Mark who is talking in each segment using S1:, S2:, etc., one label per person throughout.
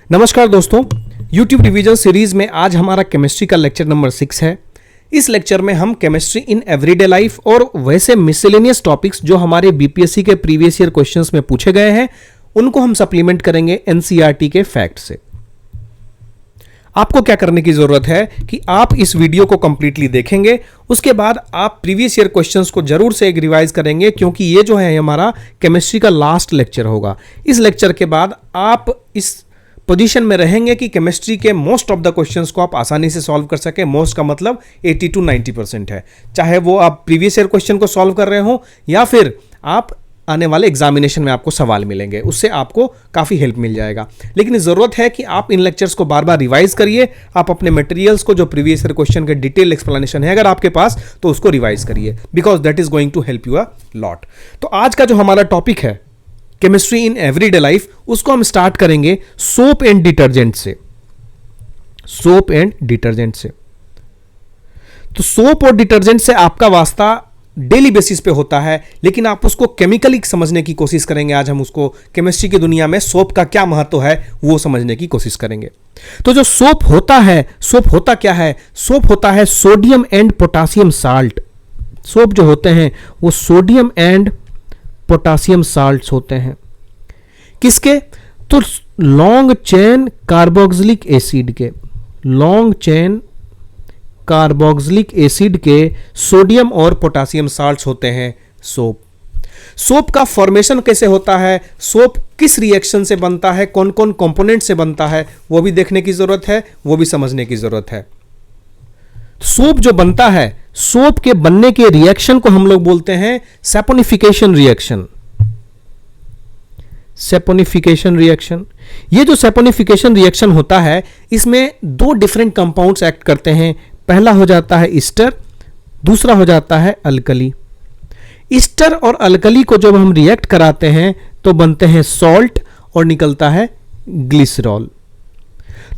S1: नमस्कार दोस्तों, YouTube revision series में आज हमारा केमिस्ट्री का लेक्चर नंबर 6 है। इस लेक्चर में हम केमिस्ट्री इन एवरीडे लाइफ और वैसे मिसलेनियस टॉपिक्स जो हमारे बीपीएससी के प्रीवियस ईयर क्वेश्चंस में पूछे गए हैं उनको हम सप्लीमेंट करेंगे एनसीईआरटी के फैक्ट से। आपको क्या करने की जरूरत है कि आप इस वीडियो को कंप्लीटली देखेंगे, उसके बाद आप प्रीवियस ईयर क्वेश्चंस को जरूर से एक रिवाइज करेंगे, क्योंकि ये जो है हमारा केमिस्ट्री का लास्ट लेक्चर होगा। इस लेक्चर के बाद आप इस पोजीशन में रहेंगे कि केमिस्ट्री के मोस्ट ऑफ द क्वेश्चंस को आप आसानी से सॉल्व कर सके। मोस्ट का मतलब 80 to 90% है, चाहे वो आप प्रीवियस ईयर क्वेश्चन को सॉल्व कर रहे हो या फिर आप आने वाले एग्जामिनेशन में आपको सवाल मिलेंगे, उससे आपको काफ़ी हेल्प मिल जाएगा। लेकिन ज़रूरत है कि आप इन लेक्चर्स को बार बार रिवाइज करिए। आप अपने मटेरियल्स को जो प्रीवियस ईयर क्वेश्चन के डिटेल एक्सप्लेनेशन है अगर आपके पास, तो उसको रिवाइज करिए, because that is going to help you a lot. तो आज का जो हमारा टॉपिक है केमिस्ट्री इन एवरीडे लाइफ, उसको हम स्टार्ट करेंगे सोप एंड डिटर्जेंट से। सोप एंड डिटर्जेंट से तो सोप और डिटर्जेंट से आपका वास्ता डेली बेसिस पे होता है, लेकिन आप उसको केमिकली समझने की कोशिश करेंगे। आज हम उसको केमिस्ट्री की दुनिया में सोप का क्या महत्व है वो समझने की कोशिश करेंगे। तो जो सोप होता है, सोप होता क्या है? सोप होता है sodium and potassium salt. Soap जो होते हैं वो सोडियम एंड पोटासियम साल्ट्स होते हैं। किसके? तो लॉन्ग चेन कार्बोक्सिलिक एसिड के, लॉन्ग चेन कार्बोक्सिलिक एसिड के सोडियम और पोटासियम साल्ट्स होते हैं सोप। सोप का फॉर्मेशन कैसे होता है, सोप किस रिएक्शन से बनता है, कौन कौन कंपोनेंट से बनता है, वो भी देखने की जरूरत है, वो भी समझने की जरूरत है। सोप जो बनता है, सोप के बनने के रिएक्शन को हम लोग बोलते हैं सैपोनिफिकेशन रिएक्शन। सैपोनिफिकेशन रिएक्शन, ये जो सैपोनिफिकेशन रिएक्शन होता है इसमें दो डिफरेंट कंपाउंड्स एक्ट करते हैं। पहला हो जाता है ईस्टर, दूसरा हो जाता है अल्कली। ईस्टर और अल्कली को जब हम रिएक्ट कराते हैं तो बनते हैं सॉल्ट और निकलता है ग्लिसरॉल।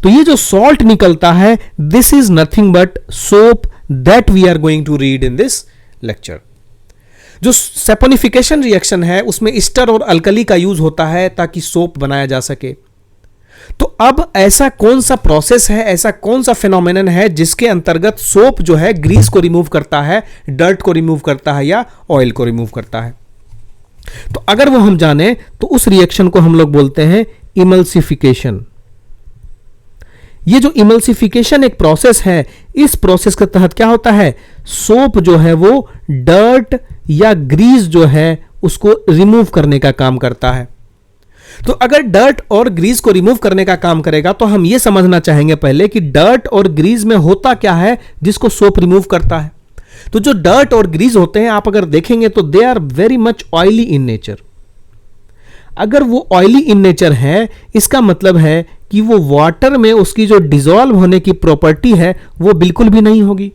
S1: तो ये जो सॉल्ट निकलता है, this is nothing but soap that we are going to read in this lecture. जो सैपोनिफिकेशन रिएक्शन है उसमें ईस्टर और अल्कली का यूज होता है ताकि सोप बनाया जा सके। तो अब ऐसा कौन सा प्रोसेस है, ऐसा कौन सा फिनोमेनन है जिसके अंतर्गत सोप जो है ग्रीस को रिमूव करता है, डर्ट को रिमूव करता है या ऑयल को रिमूव करता है? तो अगर वो हम जाने तो उस रिएक्शन को हम लोग बोलते हैं इमल्सिफिकेशन। ये जो इमल्सिफिकेशन एक प्रोसेस है, इस प्रोसेस के तहत क्या होता है, सोप जो है वो डर्ट या ग्रीस जो है उसको रिमूव करने का काम करता है। तो अगर डर्ट और ग्रीस को रिमूव करने का काम करेगा तो हम ये समझना चाहेंगे पहले कि डर्ट और ग्रीस में होता क्या है जिसको सोप रिमूव करता है। तो जो डर्ट और ग्रीस होते हैं, आप अगर देखेंगे तो they are very much oily in nature. अगर वो ऑयली इन नेचर है, इसका मतलब है कि वो वाटर में उसकी जो डिसॉल्व होने की प्रॉपर्टी है वो बिल्कुल भी नहीं होगी।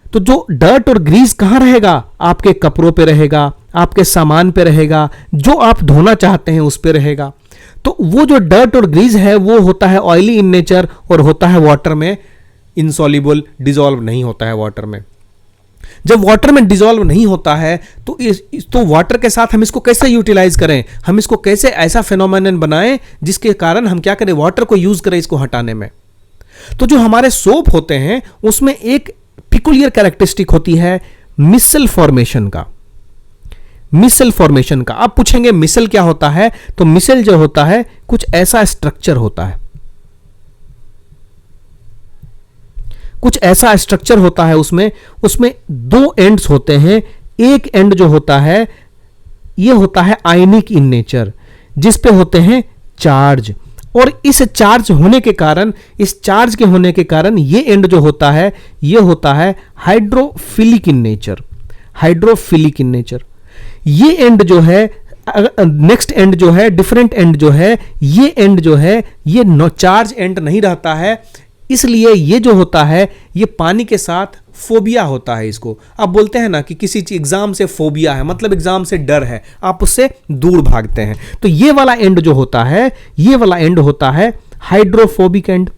S1: तो जो डर्ट और ग्रीस कहां रहेगा? आपके कपड़ों पे रहेगा, आपके सामान पे रहेगा, जो आप धोना चाहते हैं उस पे रहेगा। तो वो जो डर्ट और ग्रीस है वो होता है ऑयली इन नेचर और होता है वाटर में इनसॉल्युबल, डिसॉल्व नहीं होता है वाटर में। जब वाटर में डिसॉल्व नहीं होता है तो वाटर के साथ हम इसको कैसे यूटिलाइज करें, हम इसको कैसे ऐसा फिनोमेनन बनाएं जिसके कारण हम क्या करें, वाटर को यूज करें इसको हटाने में। तो जो हमारे सोप होते हैं उसमें एक पिकुलियर कैरेक्टरिस्टिक होती है मिसल फॉर्मेशन का। मिसल फॉर्मेशन का आप पूछेंगे मिसल क्या होता है? तो मिसल जो होता है कुछ ऐसा स्ट्रक्चर होता है, कुछ ऐसा स्ट्रक्चर होता है उसमें दो एंड्स होते हैं। एक एंड जो होता है ये होता है आयनिक इन नेचर, जिस पे होते हैं चार्ज, और इस चार्ज होने के कारण, इस चार्ज के होने के कारण ये एंड जो होता है ये होता है hydrophilic in nature. Hydrophilic in nature ये एंड जो है, नेक्स्ट एंड जो है, डिफरेंट एंड जो है, ये एंड जो है ये नो चार्ज एंड नहीं रहता है, इसलिए ये जो होता है ये पानी के साथ फोबिया होता है। इसको आप बोलते हैं ना कि किसी चीज एग्जाम से फोबिया है, मतलब एग्जाम से डर है, आप उससे दूर भागते हैं। तो ये वाला एंड जो होता है, ये वाला एंड होता है हाइड्रोफोबिक एंड।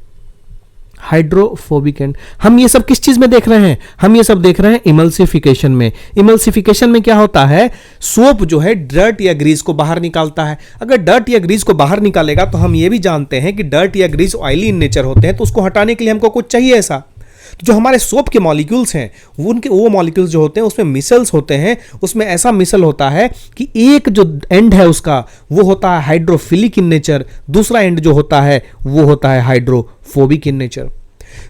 S1: Hydrophobic and. हम ये सब किस चीज में देख रहे हैं? हम ये सब देख रहे हैं इमल्सिफिकेशन में। इमल्सिफिकेशन में क्या होता है? सोप जो है डर्ट या ग्रीस को बाहर निकालता है। अगर डर्ट या ग्रीस को बाहर निकालेगा तो हम ये भी जानते हैं कि डर्ट या ग्रीस ऑयली इन नेचर होते हैं, तो उसको हटाने के लिए हमको कुछ चाहिए ऐसा। तो जो हमारे सोप के मॉलिक्यूल्स हैं वो मॉलिक्यूल्स जो होते हैं उसमें मिसल्स होते हैं। उसमें ऐसा मिसल होता है कि एक जो एंड है उसका वो होता है हाइड्रोफिलिक इन नेचर, दूसरा एंड जो होता है वो होता है हाइड्रोफोबिक इन नेचर।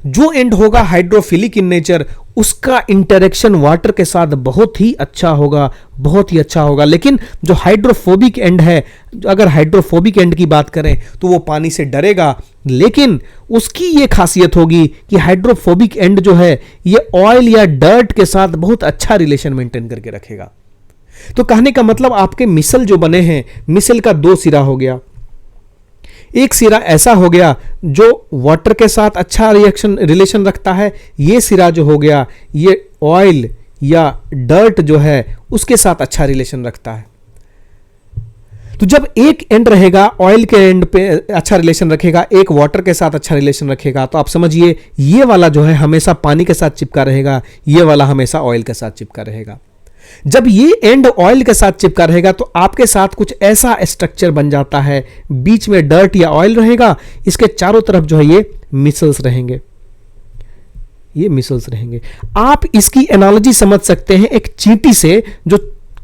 S1: जो एंड होगा हाइड्रोफिलिक इन नेचर उसका इंटरेक्शन वाटर के साथ बहुत ही अच्छा होगा, बहुत ही अच्छा होगा। लेकिन जो हाइड्रोफोबिक एंड है, अगर हाइड्रोफोबिक एंड की बात करें तो वो पानी से डरेगा, लेकिन उसकी ये खासियत होगी कि हाइड्रोफोबिक एंड जो है ये ऑयल या डर्ट के साथ बहुत अच्छा रिलेशन मेंटेन करके रखेगा। तो कहने का मतलब आपके मिसल जो बने हैं, मिसल का दो सिरा हो गया। एक सिरा ऐसा हो गया जो वाटर के साथ अच्छा रिलेशन रखता है, ये सिरा जो हो गया ये ऑयल या डर्ट जो है उसके साथ अच्छा रिलेशन रखता है। तो जब एक एंड रहेगा ऑयल के एंड पे अच्छा रिलेशन रखेगा, एक वाटर के साथ अच्छा रिलेशन रखेगा, तो आप समझिए ये वाला जो है हमेशा पानी के साथ चिपका रहेगा, ये वाला हमेशा ऑयल के साथ चिपका रहेगा। जब ये एंड ऑयल के साथ चिपका रहेगा तो आपके साथ कुछ ऐसा स्ट्रक्चर बन जाता है, बीच में डर्ट या ऑयल रहेगा, इसके चारों तरफ जो है ये मिसल्स रहेंगे, ये मिसल्स रहेंगे। आप इसकी एनालॉजी समझ सकते हैं एक चींटी से, जो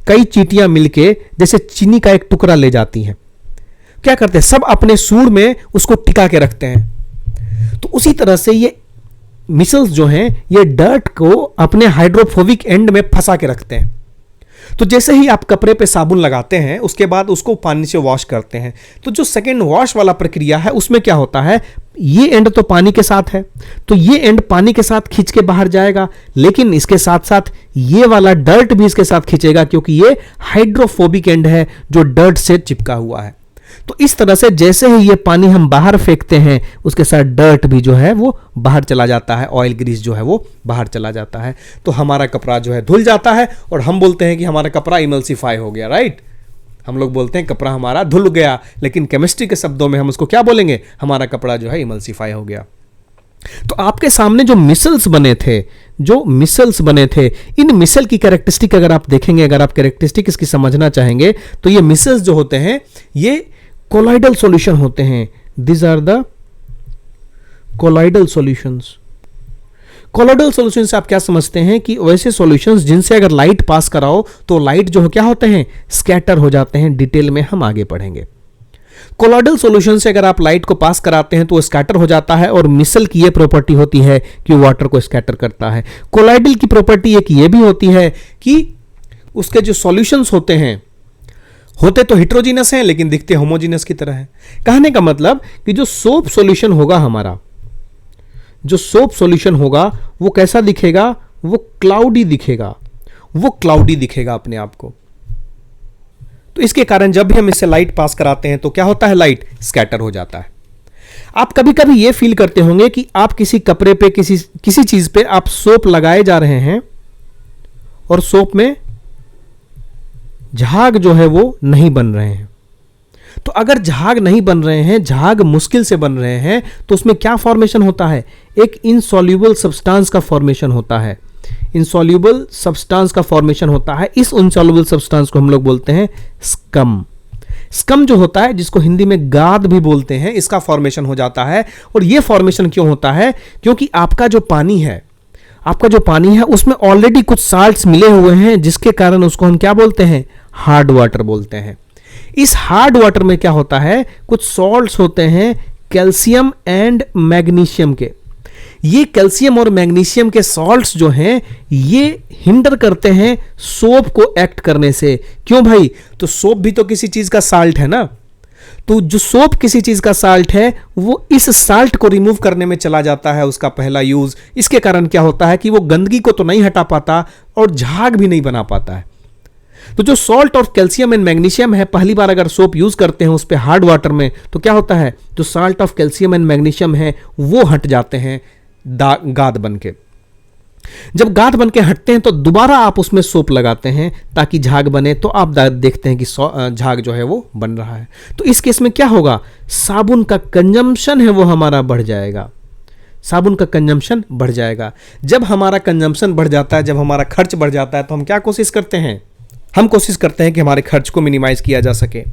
S1: कई चींटियां मिलके जैसे चीनी का एक टुकड़ा ले जाती हैं, क्या करते हैं सब अपने सूंड में उसको टिका के रखते हैं। तो उसी तरह से ये मिसल्स जो हैं ये डर्ट को अपने हाइड्रोफोबिक एंड में फंसा के रखते हैं। तो जैसे ही आप कपड़े पे साबुन लगाते हैं उसके बाद उसको पानी से वॉश करते हैं, तो जो सेकेंड वॉश वाला प्रक्रिया है उसमें क्या होता है, ये एंड तो पानी के साथ है तो ये एंड पानी के साथ खींच के बाहर जाएगा, लेकिन इसके साथ साथ ये वाला डर्ट भी इसके साथ खींचेगा क्योंकि ये हाइड्रोफोबिक एंड है जो डर्ट से चिपका हुआ है। तो इस तरह से जैसे ही ये पानी हम बाहर फेंकते हैं उसके साथ डर्ट भी जो है वो बाहर चला जाता है, ऑयल ग्रीस जो है वो बाहर चला जाता है। तो हमारा कपड़ा जो है धुल जाता है और हम बोलते हैं कि हमारा कपड़ा इमल्सिफाई हो गया, राइट। हम लोग बोलते हैं कपड़ा हमारा धुल गया, लेकिन केमिस्ट्री के शब्दों में हम उसको क्या बोलेंगे, हमारा कपड़ा जो है इमल्सिफाई हो गया। तो आपके सामने जो मिसल्स बने थे, इन मिसल की कैरेक्टरिस्टिक अगर आप देखेंगे, अगर आप कैरेक्टरिस्टिक इसकी समझना चाहेंगे तो ये मिसल्स जो होते हैं ये कोलाइडल सॉल्यूशन होते हैं। This are the colloidal solutions. Colloidal solution से आप क्या समझते हैं कि वैसे सॉल्यूशंस जिनसे अगर लाइट पास कराओ तो लाइट जो क्या होते हैं, स्कैटर हो जाते हैं। डिटेल में हम आगे पढ़ेंगे। कोलाइडल सॉल्यूशन से अगर आप लाइट को पास कराते हैं तो वो स्कैटर हो जाता है, और मिसल की ये प्रॉपर्टी होती है कि वाटर को स्कैटर करता है। कोलाइडल की प्रॉपर्टी एक ये भी होती है कि उसके जो सॉल्यूशंस होते तो हिट्रोजीनस हैं लेकिन दिखते होमोजीनस की तरह है। कहने का मतलब कि जो सोप सॉल्यूशन होगा हमारा, जो सोप सॉल्यूशन होगा वो कैसा दिखेगा, वो क्लाउडी दिखेगा अपने आप को। तो इसके कारण जब भी हम इससे लाइट पास कराते हैं तो क्या होता है, लाइट स्कैटर हो जाता है। आप कभी कभी ये फील करते होंगे कि आप किसी कपड़े पे किसी चीज पे आप सोप लगाए जा रहे हैं और सोप में झाग जो है वो नहीं बन रहे हैं। तो अगर झाग नहीं बन रहे हैं, झाग मुश्किल से बन रहे हैं, तो उसमें क्या फॉर्मेशन होता है, एक इनसॉल्यूबल सब्सटेंस का फॉर्मेशन होता है। इनसॉल्यूबल सब्सटेंस का फॉर्मेशन होता है। इस इनसॉल्यूबल सब्सटेंस को हम लोग बोलते हैं स्कम। स्कम जो होता है, जिसको हिंदी में गाद भी बोलते हैं, इसका फॉर्मेशन हो जाता है। और यह फॉर्मेशन क्यों होता है, क्योंकि आपका जो पानी है उसमें ऑलरेडी कुछ साल्ट्स मिले हुए हैं, जिसके कारण उसको हम क्या बोलते हैं, हार्ड वाटर बोलते हैं। इस हार्ड वाटर में क्या होता है, कुछ सॉल्ट्स होते हैं कैल्शियम एंड मैग्नीशियम के। ये कैल्शियम और मैग्नीशियम के सॉल्ट्स जो हैं ये हिंडर करते हैं सोप को एक्ट करने से। क्यों भाई, तो सोप भी तो किसी चीज का साल्ट है ना। तो जो सोप किसी चीज का साल्ट है वो इस साल्ट को रिमूव करने में चला जाता है, उसका पहला यूज। इसके कारण क्या होता है कि वो गंदगी को तो नहीं हटा पाता और झाग भी नहीं बना पाता है। तो जो सॉल्ट और कैल्शियम एंड मैग्नीशियम है, पहली बार अगर सोप यूज करते हैं उस पे हार्ड वाटर में, तो क्या होता है, जो salt of calcium and magnesium है वो हट जाते हैं गाद बन के। जब गाद बन के हटते हैं तो दोबारा आप उसमें सोप लगाते हैं ताकि झाग बने, तो आप देखते हैं कि झाग जो है वो बन रहा है। तो इस केस में क्या होगा, साबुन का कंजम्पशन है वो हमारा बढ़ जाएगा। साबुन का कंजम्पशन बढ़ जाएगा। जब हमारा कंजम्पशन बढ़ जाता है, जब हमारा खर्च बढ़ जाता है, तो हम क्या कोशिश करते हैं? हम कोशिश करते हैं कि हमारे खर्च को मिनिमाइज किया जा सके।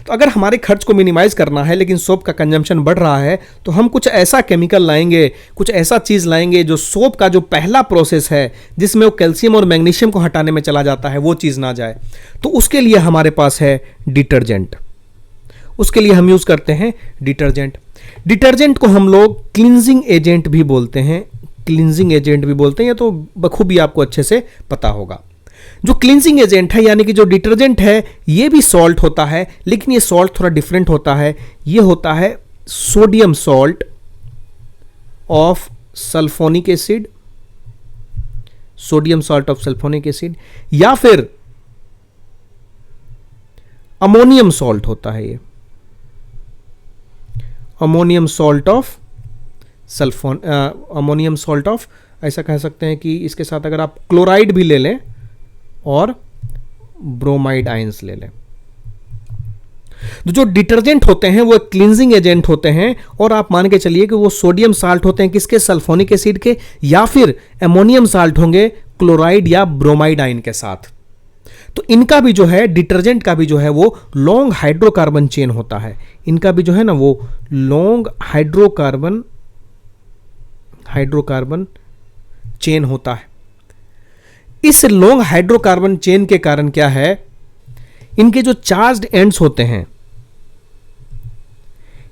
S1: तो अगर हमारे खर्च को मिनिमाइज करना है लेकिन सोप का कंजम्पशन बढ़ रहा है, तो हम कुछ ऐसा केमिकल लाएंगे, कुछ ऐसा चीज लाएंगे जो सोप का जो पहला प्रोसेस है जिसमें वो कैल्शियम और मैग्नीशियम को हटाने में चला जाता है, वो चीज ना जाए। तो उसके लिए हमारे पास है डिटर्जेंट। उसके लिए हम यूज करते हैं डिटर्जेंट। डिटर्जेंट को हम लोग क्लींजिंग एजेंट भी बोलते हैं, क्लींजिंग एजेंट भी बोलते हैं, ये तो बखूबी आपको अच्छे से पता होगा। जो क्लींजिंग एजेंट है यानी कि जो डिटर्जेंट है, ये भी सॉल्ट होता है, लेकिन ये सॉल्ट थोड़ा डिफरेंट होता है। ये होता है sodium salt of sulphonic acid, sodium salt of sulphonic acid, या फिर अमोनियम सॉल्ट होता है। ये ammonium salt of ammonium salt of, ऐसा कह सकते हैं कि इसके साथ अगर आप क्लोराइड भी ले लें और ब्रोमाइड आयंस ले लें। तो जो डिटर्जेंट होते हैं वो क्लींजिंग एजेंट होते हैं, और आप मान के चलिए कि वो सोडियम साल्ट होते हैं किसके? सल्फोनिक एसिड के, या फिर अमोनियम साल्ट होंगे क्लोराइड या ब्रोमाइड आयन के साथ। तो इनका भी जो है, डिटर्जेंट का भी जो है वो लॉन्ग हाइड्रोकार्बन चेन होता है। इनका भी जो है ना वो लॉन्ग हाइड्रोकार्बन चेन होता है। इस लॉन्ग हाइड्रोकार्बन चेन के कारण क्या है, इनके जो चार्ज्ड एंड्स होते हैं,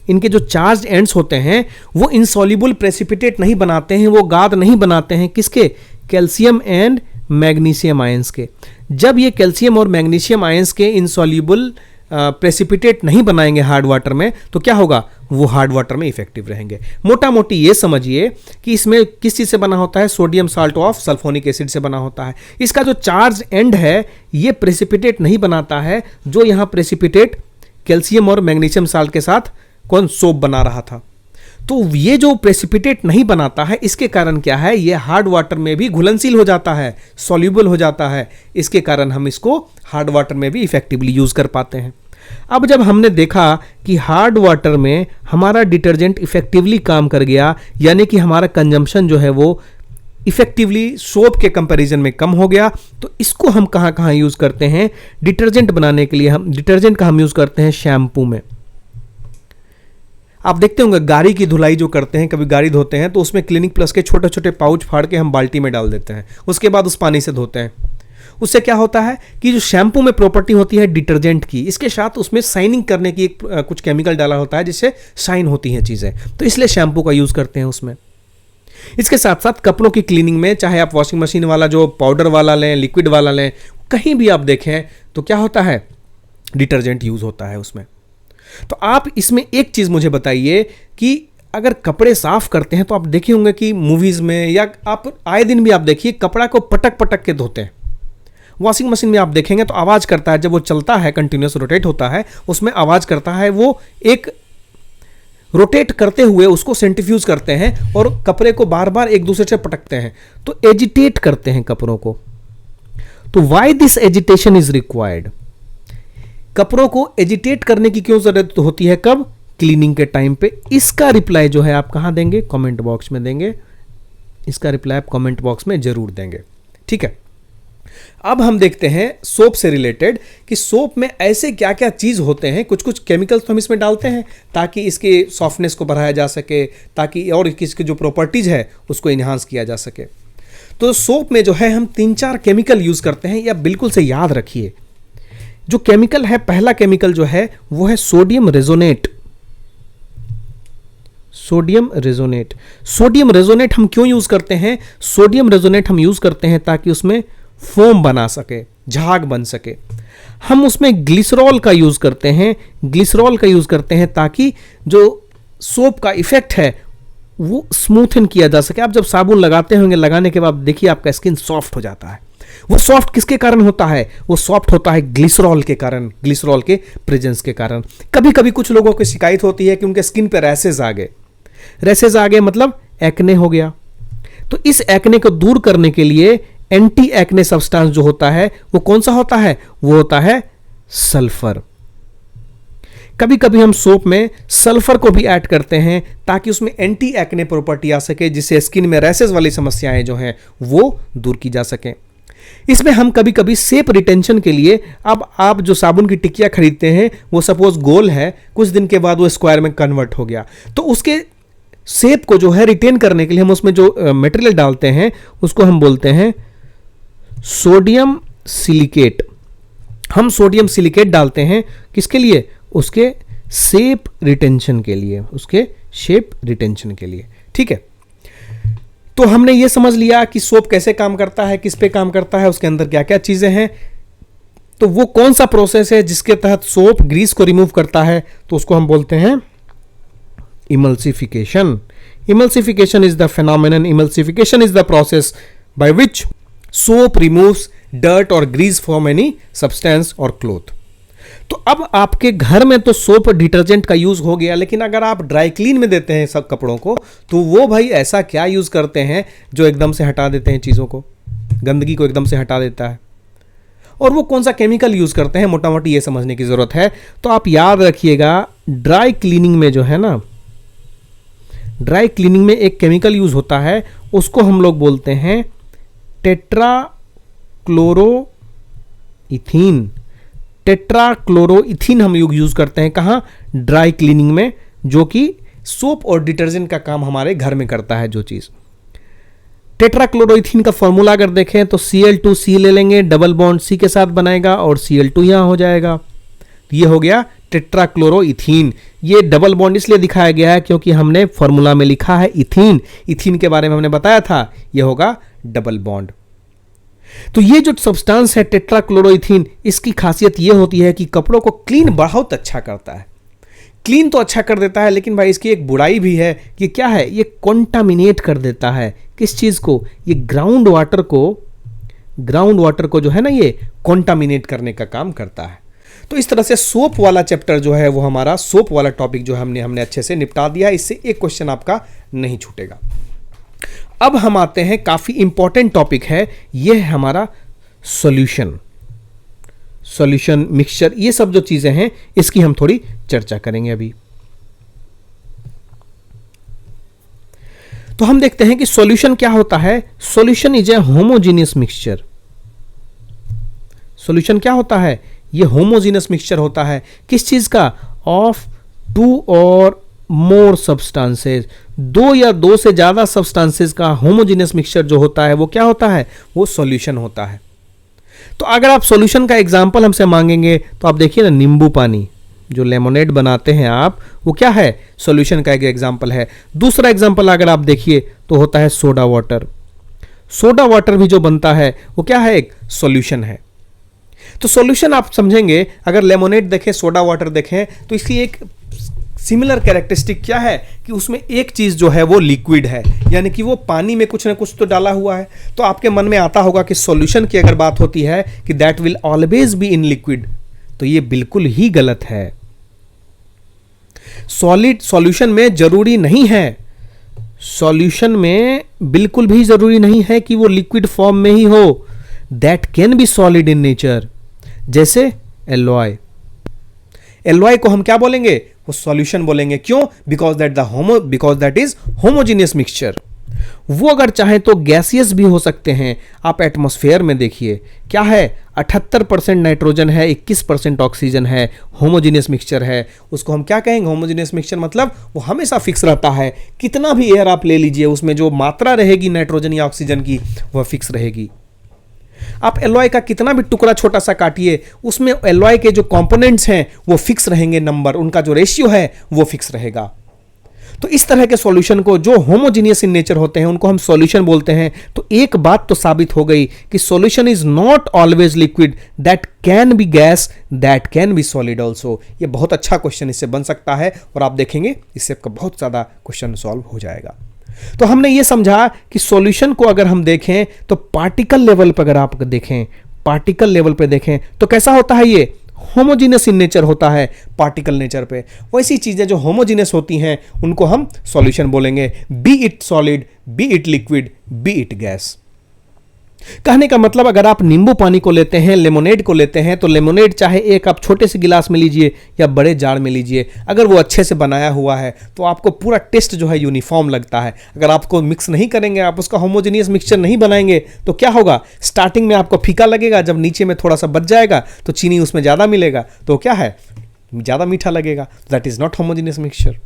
S1: इनके जो चार्ज्ड एंड्स होते हैं वो इनसॉल्युबल प्रेसिपिटेट नहीं बनाते हैं, वो गाद नहीं बनाते हैं। किसके? कैल्शियम एंड मैग्नीशियम आयंस के। जब ये कैल्शियम और मैग्नीशियम आयंस के इनसॉल्युबल प्रेसिपिटेट नहीं बनाएंगे हार्ड वाटर में, तो क्या होगा? वो हार्ड वाटर में इफेक्टिव रहेंगे। मोटा मोटी ये समझिए कि इसमें किस चीज से बना होता है? Sodium salt of sulphonic acid से बना होता है। इसका जो चार्ज एंड है ये प्रेसिपिटेट नहीं बनाता है, जो यहां प्रेसिपिटेट कैल्शियम और मैग्नीशियम साल्ट के साथ कौन सोप बना रहा था। तो ये जो प्रेसिपिटेट नहीं बनाता है, इसके कारण क्या है, ये हार्ड वाटर में भी घुलनशील हो जाता है, सॉल्युबल हो जाता है। इसके कारण हम इसको हार्ड वाटर में भी इफेक्टिवली यूज कर पाते हैं। अब जब हमने देखा कि हार्ड वाटर में हमारा डिटर्जेंट इफेक्टिवली काम कर गया, यानी कि हमारा कंजम्पशन जो है वो इफेक्टिवली सोप के कंपैरिजन में कम हो गया, तो इसको हम कहां कहां यूज करते हैं? डिटर्जेंट बनाने के लिए हम डिटर्जेंट का हम यूज करते हैं शैम्पू में। आप देखते होंगे गाड़ी की धुलाई जो करते हैं, कभी गाड़ी धोते हैं तो उसमें क्लिनिक प्लस के छोटे छोटे पाउच फाड़ के हम बाल्टी में डाल देते हैं, उसके बाद उस पानी से धोते हैं। उससे क्या होता है कि जो शैम्पू में प्रॉपर्टी होती है डिटर्जेंट की, इसके साथ उसमें शाइनिंग करने की कुछ केमिकल डाला होता है जिससे शाइन होती हैं चीज़ें, तो इसलिए शैम्पू का यूज़ करते हैं उसमें। इसके साथ साथ कपड़ों की क्लीनिंग में, चाहे आप वॉशिंग मशीन वाला जो पाउडर वाला लें, लिक्विड वाला लें, कहीं भी आप देखें तो क्या होता है? डिटर्जेंट यूज़ होता है उसमें। तो आप इसमें एक चीज़ मुझे बताइए कि अगर कपड़े साफ करते हैं तो आप देखे होंगे कि मूवीज़ में या आप आए दिन भी आप देखिए कपड़ा को पटक पटक के धोते हैं। वॉशिंग मशीन में आप देखेंगे तो आवाज़ करता है, जब वो चलता है, कंटिन्यूस रोटेट होता है, उसमें आवाज़ करता है। वो एक रोटेट करते हुए उसको सेंट्रीफ्यूज करते हैं और कपड़े को बार बार एक दूसरे से पटकते हैं, तो एजिटेट करते हैं कपड़ों को। तो why this agitation is required? कपड़ों को एजिटेट करने की क्यों जरूरत होती है? कब? क्लीनिंग के टाइम पे। इसका रिप्लाई जो है आप कहां देंगे? कमेंट बॉक्स में देंगे। इसका रिप्लाई आप कमेंट बॉक्स में जरूर देंगे, ठीक है। अब हम देखते हैं सोप से रिलेटेड कि सोप में ऐसे क्या क्या चीज होते हैं। कुछ कुछ केमिकल्स तो हम इसमें डालते हैं ताकि इसके सॉफ्टनेस को बढ़ाया जा सके, ताकि और इसकी जो प्रॉपर्टीज है उसको इन्हांस किया जा सके। तो सोप में जो है हम 3-4 केमिकल यूज करते हैं, या बिल्कुल से याद रखिए। जो केमिकल है, पहला केमिकल जो है वो है sodium resonate. Sodium resonate. Sodium resonate हम क्यों यूज करते हैं? सोडियम रेजोनेट हम यूज करते हैं ताकि उसमें फोम बना सके, झाग बन सके। हम उसमें ग्लिसरॉल का यूज करते हैं, ग्लिसरॉल का यूज करते हैं ताकि जो सोप का इफेक्ट है वो स्मूथन किया जा सके। आप जब साबुन लगाते होंगे, लगाने के बाद देखिए आपका स्किन सॉफ्ट हो जाता है। वो सॉफ्ट किसके कारण होता है? वो सॉफ्ट होता है ग्लिसरॉल के कारण, ग्लिसरॉल के प्रेजेंस के कारण। कभी कभी कुछ लोगों को शिकायत होती है कि उनके स्किन पे रैसेज आ गए। रैसेज आ गए मतलब एक्ने हो गया। तो इस एक्ने को दूर करने के लिए एंटी एक्ने सब्सटेंस जो होता है वो कौन सा होता है? वो होता है सल्फर। कभी कभी हम सोप में सल्फर को भी ऐड करते हैं ताकि उसमें एंटी एक्ने प्रॉपर्टी आ सके, जिससे स्किन में रैसेस वाली समस्याएं जो हैं वो दूर की जा सके। इसमें हम कभी कभी सेप रिटेंशन के लिए, अब आप जो साबुन की टिकिया खरीदते हैं वो सपोज गोल है, कुछ दिन के बाद वो स्क्वायर में कन्वर्ट हो गया, तो उसके सेप को जो है रिटेन करने के लिए हम उसमें जो मटेरियल डालते हैं उसको हम बोलते हैं सोडियम सिलिकेट। हम सोडियम सिलिकेट डालते हैं किसके लिए? उसके शेप रिटेंशन के लिए, उसके शेप रिटेंशन के लिए। ठीक है, तो हमने ये समझ लिया कि सोप कैसे काम करता है, किस पे काम करता है, उसके अंदर क्या क्या चीजें हैं। तो वो कौन सा प्रोसेस है जिसके तहत सोप ग्रीस को रिमूव करता है, तो उसको हम बोलते हैं emulsification. Emulsification is the phenomenon, emulsification is the process by which soap removes dirt और ग्रीस फ्रॉम एनी सब्सटेंस और क्लोथ। तो अब आपके घर में तो सोप डिटर्जेंट का यूज हो गया, लेकिन अगर आप ड्राई क्लीन में देते हैं सब कपड़ों को, तो वो भाई ऐसा क्या यूज करते हैं जो एकदम से हटा देते हैं चीजों को, गंदगी को एकदम से हटा देता है, और वो कौन सा केमिकल यूज करते हैं, मोटा मोटी ये समझने की जरूरत है। तो आप याद रखिएगा, ड्राई क्लीनिंग में जो है ना, ड्राई क्लीनिंग में एक केमिकल यूज होता है, उसको हम लोग बोलते हैं टेट्राक्लोरोइथीन। टेट्राक्लोरोइथीन हम यूज करते हैं कहां? ड्राई क्लीनिंग में, जो कि सोप और डिटर्जेंट का काम हमारे घर में करता है जो चीज। टेट्राक्लोरोइथीन का फॉर्मूला अगर देखें तो Cl2C ले लेंगे, डबल बॉन्ड C के साथ बनेगा और Cl2 यहां हो जाएगा। ये हो गया टेट्राक्लोरोइथीन। ये डबल बॉन्ड इसलिए दिखाया गया है क्योंकि हमने फॉर्मूला में लिखा है इथीन, इथीन के बारे में हमने बताया था, ये होगा डबल बॉन्ड। तो ये जो सब्सटेंस है टेट्राक्लोरोइथीन, इसकी खासियत ये होती है कि कपड़ों को क्लीन बहुत अच्छा करता है। क्लीन तो अच्छा कर देता है, लेकिन भाई इसकी एक बुराई भी है कि क्या है, ये कॉन्टामिनेट कर देता है। किस चीज को? ये ग्राउंड वाटर को जो है ना, ये कॉन्टामिनेट करने का काम करता है। तो इस तरह से सोप वाला चैप्टर जो है वो हमारा, सोप वाला टॉपिक जो है हमने अच्छे से निपटा दिया। इससे एक क्वेश्चन आपका नहीं छूटेगा। अब हम आते हैं, काफी इंपॉर्टेंट टॉपिक है ये, है हमारा सॉल्यूशन, मिक्सचर, ये सब जो चीजें हैं इसकी हम थोड़ी चर्चा करेंगे अभी। तो हम देखते हैं कि सॉल्यूशन क्या होता है। Solution is a homogeneous mixture. Solution क्या होता है? ये होमोजीनियस मिक्सचर होता है। किस चीज का? ऑफ 2 और मोर सब्सटेंसेस, 2 या 2 से ज्यादा सब्सटेंसेस का होमोजीनियस मिक्सचर जो होता है वो क्या होता है? वो सॉल्यूशन होता है। तो अगर आप सॉल्यूशन का एग्जांपल हमसे मांगेंगे तो आप देखिए ना, नींबू पानी जो लेमोनेड बनाते हैं आप, वो क्या है? सॉल्यूशन का एक एग्जांपल है। दूसरा एग्जांपल अगर आप देखिए तो होता है सोडा वाटर। सोडा वाटर भी जो बनता है वो क्या है? एक सॉल्यूशन है। तो सॉल्यूशन आप समझेंगे, अगर लेमोनेड देखें, सोडा वाटर देखें, तो इसकी एक सिमिलर कैरेक्टरिस्टिक क्या है कि उसमें एक चीज जो है वो लिक्विड है, यानी कि वो पानी में कुछ ना कुछ तो डाला हुआ है। तो आपके मन में आता होगा कि सॉल्यूशन की अगर बात होती है कि that will always be in liquid, तो ये बिल्कुल ही गलत है। सॉलिड सॉल्यूशन में जरूरी नहीं है, सॉल्यूशन में बिल्कुल भी जरूरी नहीं है कि वो लिक्विड फॉर्म में ही हो। That can be solid in nature. जैसे एलॉय, एलॉय को हम क्या बोलेंगे? वो सॉल्यूशन बोलेंगे। क्यों? Because that is homogeneous mixture. वो अगर चाहे तो गैसियस भी हो सकते हैं। आप एटमॉस्फेयर में देखिए क्या है, 78% नाइट्रोजन है, 21% ऑक्सीजन है, होमोजीनियस मिक्सचर है। उसको हम क्या कहेंगे? होमोजीनियस मिक्सचर मतलब वो हमेशा फिक्स रहता है। कितना भी एयर आप ले लीजिए, उसमें जो मात्रा रहेगी नाइट्रोजन या ऑक्सीजन की वह फिक्स रहेगी। आप एलॉय का कितना भी टुकड़ा छोटा सा काटिए, उसमें एलॉय के जो कंपोनेंट्स हैं वो फिक्स रहेंगे, नंबर, उनका जो रेशियो है वो फिक्स रहेगा। तो इस तरह के सॉल्यूशन को, जो होमोजीनियस इन नेचर होते हैं, उनको हम सॉल्यूशन बोलते हैं। तो एक बात तो साबित हो गई कि solution is not always liquid, that can be gas, that can be solid also. ये बहुत अच्छा क्वेश्चन इससे बन सकता है, और आप देखेंगे इससे आपका बहुत ज्यादा क्वेश्चन सॉल्व हो जाएगा। तो हमने ये समझा कि सॉल्यूशन को अगर हम देखें तो पार्टिकल लेवल पर, अगर आप देखें पार्टिकल लेवल पे देखें तो कैसा होता है? ये होमोजीनियस इन नेचर होता है पार्टिकल नेचर पे। वैसी चीजें जो होमोजीनियस होती हैं उनको हम सॉल्यूशन बोलेंगे, B it solid, B it liquid, B it gas. कहने का मतलब अगर आप नींबू पानी को लेते हैं, लेमोनेड को लेते हैं, तो लेमोनेड चाहे एक आप छोटे से गिलास में लीजिए या बड़े जार में लीजिए, अगर वो अच्छे से बनाया हुआ है तो आपको पूरा टेस्ट जो है यूनिफॉर्म लगता है। अगर आपको मिक्स नहीं करेंगे, आप उसका होमोजेनियस मिक्सचर नहीं बनाएंगे तो क्या होगा, स्टार्टिंग में आपको फीका लगेगा, जब नीचे में थोड़ा सा बच जाएगा तो चीनी उसमें ज़्यादा मिलेगा तो क्या है, ज़्यादा मीठा लगेगा। That is not homogeneous mixture.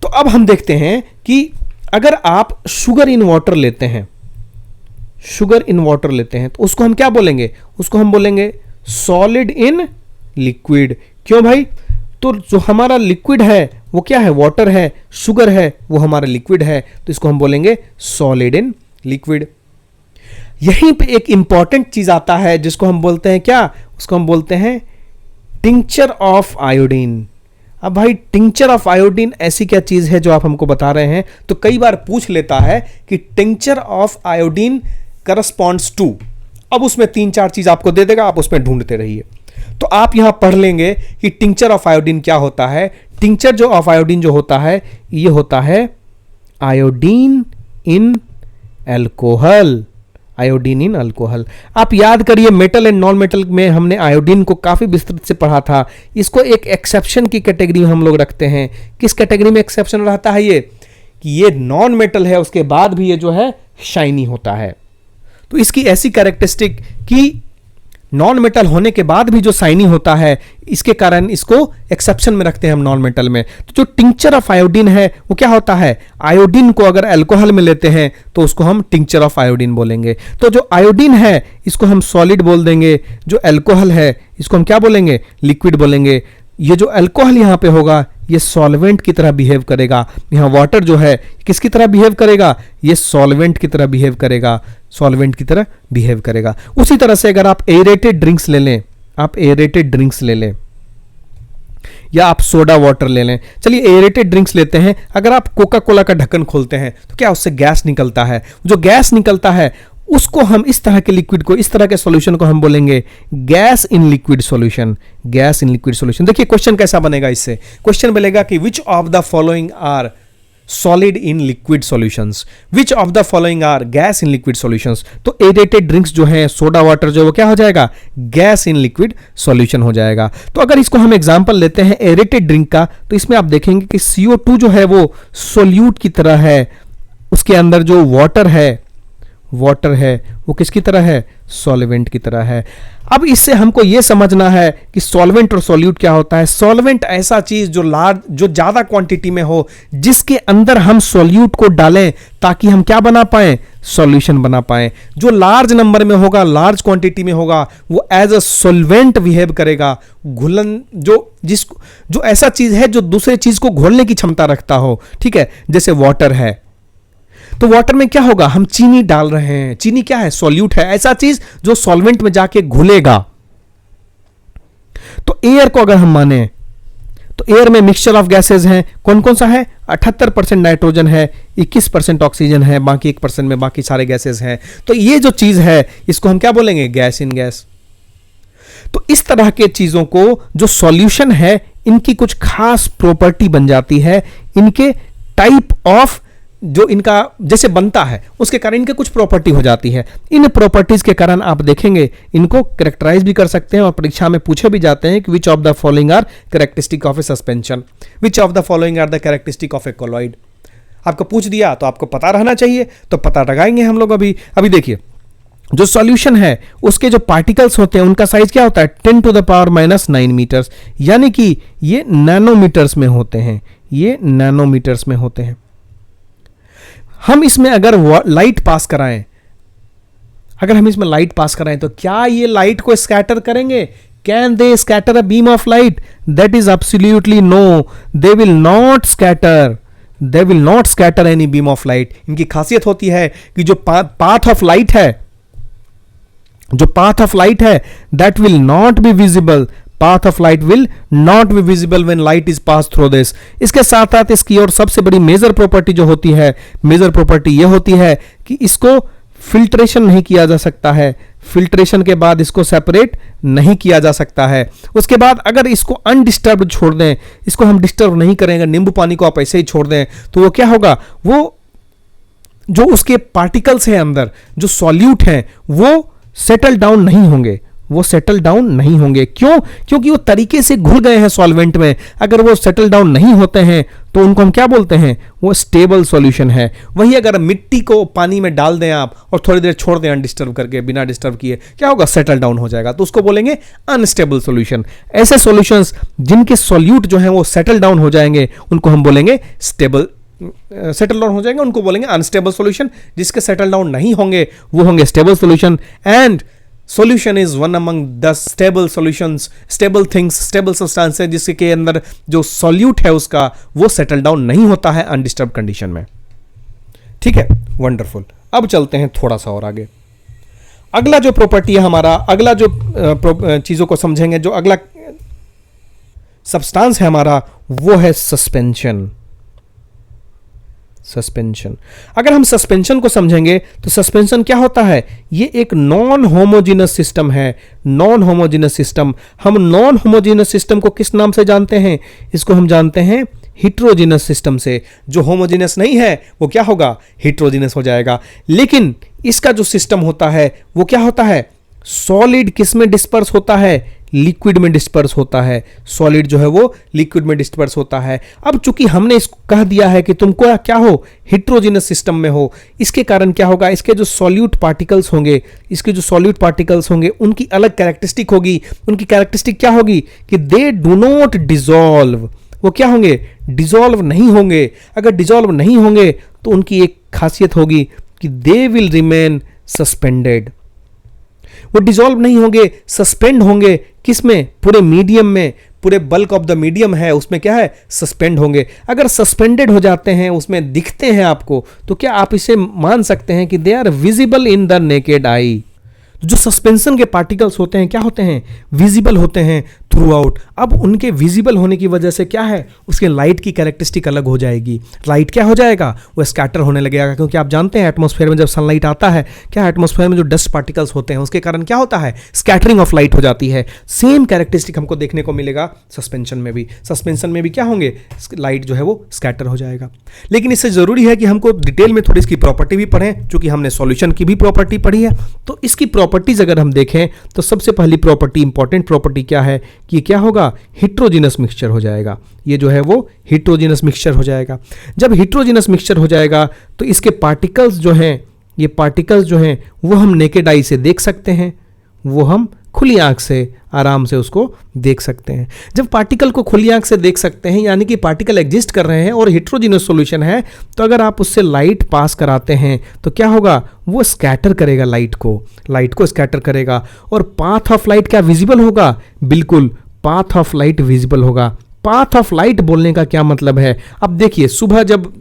S1: तो अब हम देखते हैं कि अगर आप शुगर इन वाटर लेते हैं, शुगर इन वाटर लेते हैं तो उसको हम क्या बोलेंगे, उसको हम बोलेंगे सॉलिड इन लिक्विड। क्यों भाई, तो जो हमारा लिक्विड है वो क्या है, वाटर है, शुगर है वो हमारा लिक्विड है, तो इसको हम बोलेंगे सॉलिड इन लिक्विड। यहीं पे एक इंपॉर्टेंट चीज आता है जिसको हम बोलते हैं क्या, उसको हम बोलते हैं टिंचर ऑफ आयोडीन। अब भाई टिंचर ऑफ आयोडीन ऐसी क्या चीज है जो आप हमको बता रहे हैं, तो कई बार पूछ लेता है कि tincture of iodine corresponds to, अब उसमें 3-4 चीज आपको दे देगा, आप उसमें ढूंढते रहिए। तो आप यहां पढ़ लेंगे कि टिंचर ऑफ आयोडीन क्या होता है। टिंचर जो ऑफ आयोडीन जो होता है, ये होता है iodine in alcohol, iodine in alcohol. आप याद करिए मेटल एंड नॉन मेटल में हमने आयोडीन को काफी विस्तृत से पढ़ा था। इसको एक एक्सेप्शन की कैटेगरी में हम लोग रखते हैं। किस कैटेगरी में एक्सेप्शन रहता है ये, कि ये नॉन मेटल है, उसके बाद भी ये जो है शाइनी होता है। तो इसकी ऐसी कैरेक्टरिस्टिक कि नॉन मेटल होने के बाद भी जो शाइनी होता है, इसके कारण इसको एक्सेप्शन में रखते हैं हम नॉन मेटल में। तो जो टिंचर ऑफ आयोडीन है वो क्या होता है, आयोडीन को अगर अल्कोहल में लेते हैं तो उसको हम टिंचर ऑफ आयोडीन बोलेंगे। तो जो आयोडीन है इसको हम सॉलिड बोल देंगे, जो अल्कोहल है इसको हम क्या बोलेंगे, लिक्विड बोलेंगे। ये जो अल्कोहल यहां पे होगा ये सॉल्वेंट की तरह बिहेव करेगा। यहां वाटर जो है किसकी तरह बिहेव करेगा, ये सॉल्वेंट की तरह बिहेव करेगा, सॉल्वेंट की तरह बिहेव करेगा। उसी तरह से अगर आप एरेटेड ड्रिंक्स ले लें, आप एरेटेड ड्रिंक्स ले लें या आप सोडा वाटर ले लें, चलिए एरेटेड ड्रिंक्स लेते हैं। अगर आप कोका कोला का ढक्कन खोलते हैं तो क्या उससे गैस निकलता है, जो गैस निकलता है उसको हम इस तरह के लिक्विड को, इस तरह के सॉल्यूशन को हम बोलेंगे gas in liquid solution, gas in liquid solution. देखिए क्वेश्चन कैसा बनेगा, इससे क्वेश्चन बनेगा कि which of the following are solid in liquid solutions, which of the following are gas in liquid solutions. तो एरेटेड ड्रिंक्स जो है, सोडा वाटर जो है वो क्या हो जाएगा, गैस इन लिक्विड सॉल्यूशन हो जाएगा। तो अगर इसको हम एग्जांपल लेते हैं एरेटेड ड्रिंक का, तो इसमें आप देखेंगे कि CO2 जो है वो सोल्यूट की तरह है, उसके अंदर जो वाटर है वो किसकी तरह है, सॉल्वेंट की तरह है। अब इससे हमको यह समझना है कि सॉल्वेंट और सॉल्यूट क्या होता है। सॉल्वेंट ऐसा चीज जो ज्यादा क्वांटिटी में हो, जिसके अंदर हम सॉल्यूट को डालें ताकि हम क्या बना पाए, सॉल्यूशन बना पाए। जो लार्ज नंबर में होगा, लार्ज क्वांटिटी में होगा, वो एज अ सॉल्वेंट बिहेव करेगा। घुलन जो ऐसा चीज है जो दूसरे चीज को घोलने की क्षमता रखता हो, ठीक है, जैसे वाटर है, तो वाटर में क्या होगा, हम चीनी डाल रहे हैं, चीनी क्या है, सॉल्यूट है, ऐसा चीज जो सॉल्वेंट में जाके घुलेगा। तो एयर को अगर हम माने तो एयर में मिक्सचर ऑफ गैसेस हैं, कौन कौन सा है, 78% नाइट्रोजन है, 21% ऑक्सीजन है, बाकी 1% में बाकी सारे गैसेस हैं। तो ये जो चीज है इसको हम क्या बोलेंगे, गैस इन गैस। तो इस तरह के चीजों को जो सॉल्यूशन है इनकी कुछ खास प्रॉपर्टी बन जाती है, इनके टाइप ऑफ जो इनका जैसे बनता है उसके कारण इनके कुछ प्रॉपर्टी हो जाती है। इन प्रॉपर्टीज के कारण आप देखेंगे इनको कैरेक्टराइज भी कर सकते हैं और परीक्षा में पूछे भी जाते हैं कि which of the following are characteristic of a suspension, which of the following are the characteristic of a colloid. आपको पूछ दिया तो आपको पता रहना चाहिए, तो पता लगाएंगे हम लोग। अभी देखिए जो सॉल्यूशन है उसके जो पार्टिकल्स होते हैं उनका साइज क्या होता है, 10⁻⁹ मीटर्स, यानी कि ये नैनोमीटर्स में होते हैं, ये नैनोमीटर्स में होते हैं। हम इसमें अगर लाइट पास कराएं, अगर हम इसमें लाइट पास कराएं तो क्या ये लाइट को स्कैटर करेंगे, can they scatter a beam of light, that is absolutely no, they will not scatter any beam of light. इनकी खासियत होती है कि जो पाथ ऑफ लाइट है that will not be visible, path of light will not be visible when light is passed through this। इसके साथ साथ इसकी और सबसे बड़ी मेजर प्रॉपर्टी जो होती है, मेजर प्रॉपर्टी ये होती है कि इसको फिल्ट्रेशन नहीं किया जा सकता है, फिल्ट्रेशन के बाद इसको सेपरेट नहीं किया जा सकता है। उसके बाद अगर इसको अनडिस्टर्ब्ड छोड़ दें, इसको हम डिस्टर्ब नहीं करेंगे, नींबू पानी को आप ऐसे ही छोड़ दें, तो वो क्या होगा, वो जो उसके पार्टिकल्स हैं अंदर, जो सॉल्यूट हैं, वो सेटल डाउन नहीं होंगे, वो सेटल डाउन नहीं होंगे। क्यों? क्योंकि वो तरीके से घुल गए हैं सॉल्वेंट में। अगर वो सेटल डाउन नहीं होते हैं तो उनको हम क्या बोलते हैं? वो स्टेबल सॉल्यूशन है। वही अगर मिट्टी को पानी में डाल दें आप और थोड़ी देर छोड़ दें अनडिस्टर्ब करके, बिना डिस्टर्ब किए, क्या होगा? सेटल डाउन हो जाएगा, तो उसको बोलेंगे अनस्टेबल सॉल्यूशन। ऐसे सॉल्यूशंस जिनके सॉल्यूट जो हैं वो सेटल डाउन हो जाएंगे उनको हम बोलेंगे सेटल डाउन हो जाएंगे, उनको बोलेंगे अनस्टेबल सॉल्यूशन। जिसके सेटल डाउन नहीं होंगे वो होंगे stable solution. And solution is one among the stable solutions, stable things, stable substances जिसके अंदर जो solute है उसका वो settle down नहीं होता है undisturbed condition में। ठीक है, वंडरफुल। अब चलते हैं थोड़ा सा और आगे। अगला जो प्रॉपर्टी है हमारा, अगला जो चीजों को समझेंगे, जो अगला सब्सटेंस है हमारा वो है सस्पेंशन। सस्पेंशन, अगर हम सस्पेंशन को समझेंगे तो सस्पेंशन क्या होता है? ये एक नॉन होमोजेनस सिस्टम है। नॉन होमोजेनस सिस्टम, हम नॉन होमोजेनस सिस्टम को किस नाम से जानते हैं? इसको हम जानते हैं हिट्रोजेनस सिस्टम से। जो होमोजेनस नहीं है वो क्या होगा? हिट्रोजेनस हो जाएगा। लेकिन इसका जो सिस्टम होता है वो क्या होता है? सॉलिड किस में डिस्पर्स होता है? लिक्विड में डिस्पर्स होता है। सॉलिड जो है वो लिक्विड में डिस्पर्स होता है। अब चूंकि हमने इसको कह दिया है कि तुमको क्या हो? हिट्रोजेनस सिस्टम में हो, इसके कारण क्या होगा? इसके जो सॉल्यूट पार्टिकल्स होंगे, उनकी अलग कैरेक्टरिस्टिक होगी। उनकी कैरेक्टरिस्टिक क्या होगी? कि दे डू नॉट डिसॉल्व। वो क्या होंगे? डिसॉल्व नहीं होंगे। अगर डिसॉल्व नहीं होंगे तो उनकी एक खासियत होगी कि दे विल रिमेन सस्पेंडेड। वो डिसॉल्व नहीं होंगे, सस्पेंड होंगे। किसमें? पूरे मीडियम में, पूरे बल्क ऑफ द मीडियम है उसमें क्या है? सस्पेंड होंगे। अगर सस्पेंडेड हो जाते हैं, उसमें दिखते हैं आपको, तो क्या आप इसे मान सकते हैं कि they are visible in the naked eye? जो सस्पेंशन के पार्टिकल्स होते हैं क्या होते हैं? विजिबल होते हैं थ्रू आउट। अब उनके विजिबल होने की वजह से क्या है? उसके लाइट की कैरेक्टरिस्टिक अलग हो जाएगी। लाइट क्या हो जाएगा? वो स्कैटर होने लगेगा, क्योंकि आप जानते हैं एटमॉस्फेयर में जब सनलाइट आता है, क्या एटमॉस्फेयर में जो डस्ट पार्टिकल्स होते हैं उसके कारण क्या होता है? स्कैटरिंग ऑफ लाइट हो जाती है। सेम कैरेक्टरिस्टिक हमको देखने को मिलेगा सस्पेंशन में भी। सस्पेंशन में भी क्या होंगे? लाइट जो है वो स्कैटर हो जाएगा। लेकिन इससे जरूरी है कि हमको डिटेल में थोड़ी इसकी प्रॉपर्टी भी पढ़ें, चूंकि हमने सॉल्यूशन की भी प्रॉपर्टी पढ़ी है। तो इसकी प्रॉपर्टीज अगर हम देखें तो सबसे पहली प्रॉपर्टी, इंपॉर्टेंट प्रॉपर्टी क्या है? कि क्या होगा? हिट्रोजिनस मिक्सचर हो जाएगा। ये जो है वो हिट्रोजिनस मिक्सचर हो जाएगा। जब हिट्रोजिनस मिक्सचर हो जाएगा तो इसके पार्टिकल्स जो हैं, ये पार्टिकल्स जो हैं वो हम नेकेड आई से देख सकते हैं, वो हम खुली आंख से आराम से उसको देख सकते हैं। जब पार्टिकल को खुली आंख से देख सकते हैं, यानी कि पार्टिकल एग्जिस्ट कर रहे हैं और हिट्रोजिनस सॉल्यूशन है, तो अगर आप उससे लाइट पास कराते हैं तो क्या होगा? वो स्कैटर करेगा लाइट को स्कैटर करेगा। और पाथ ऑफ लाइट क्या विजिबल होगा? बिल्कुल, पाथ ऑफ लाइट विजिबल होगा। पाथ ऑफ लाइट बोलने का क्या मतलब है? अब देखिए, सुबह जब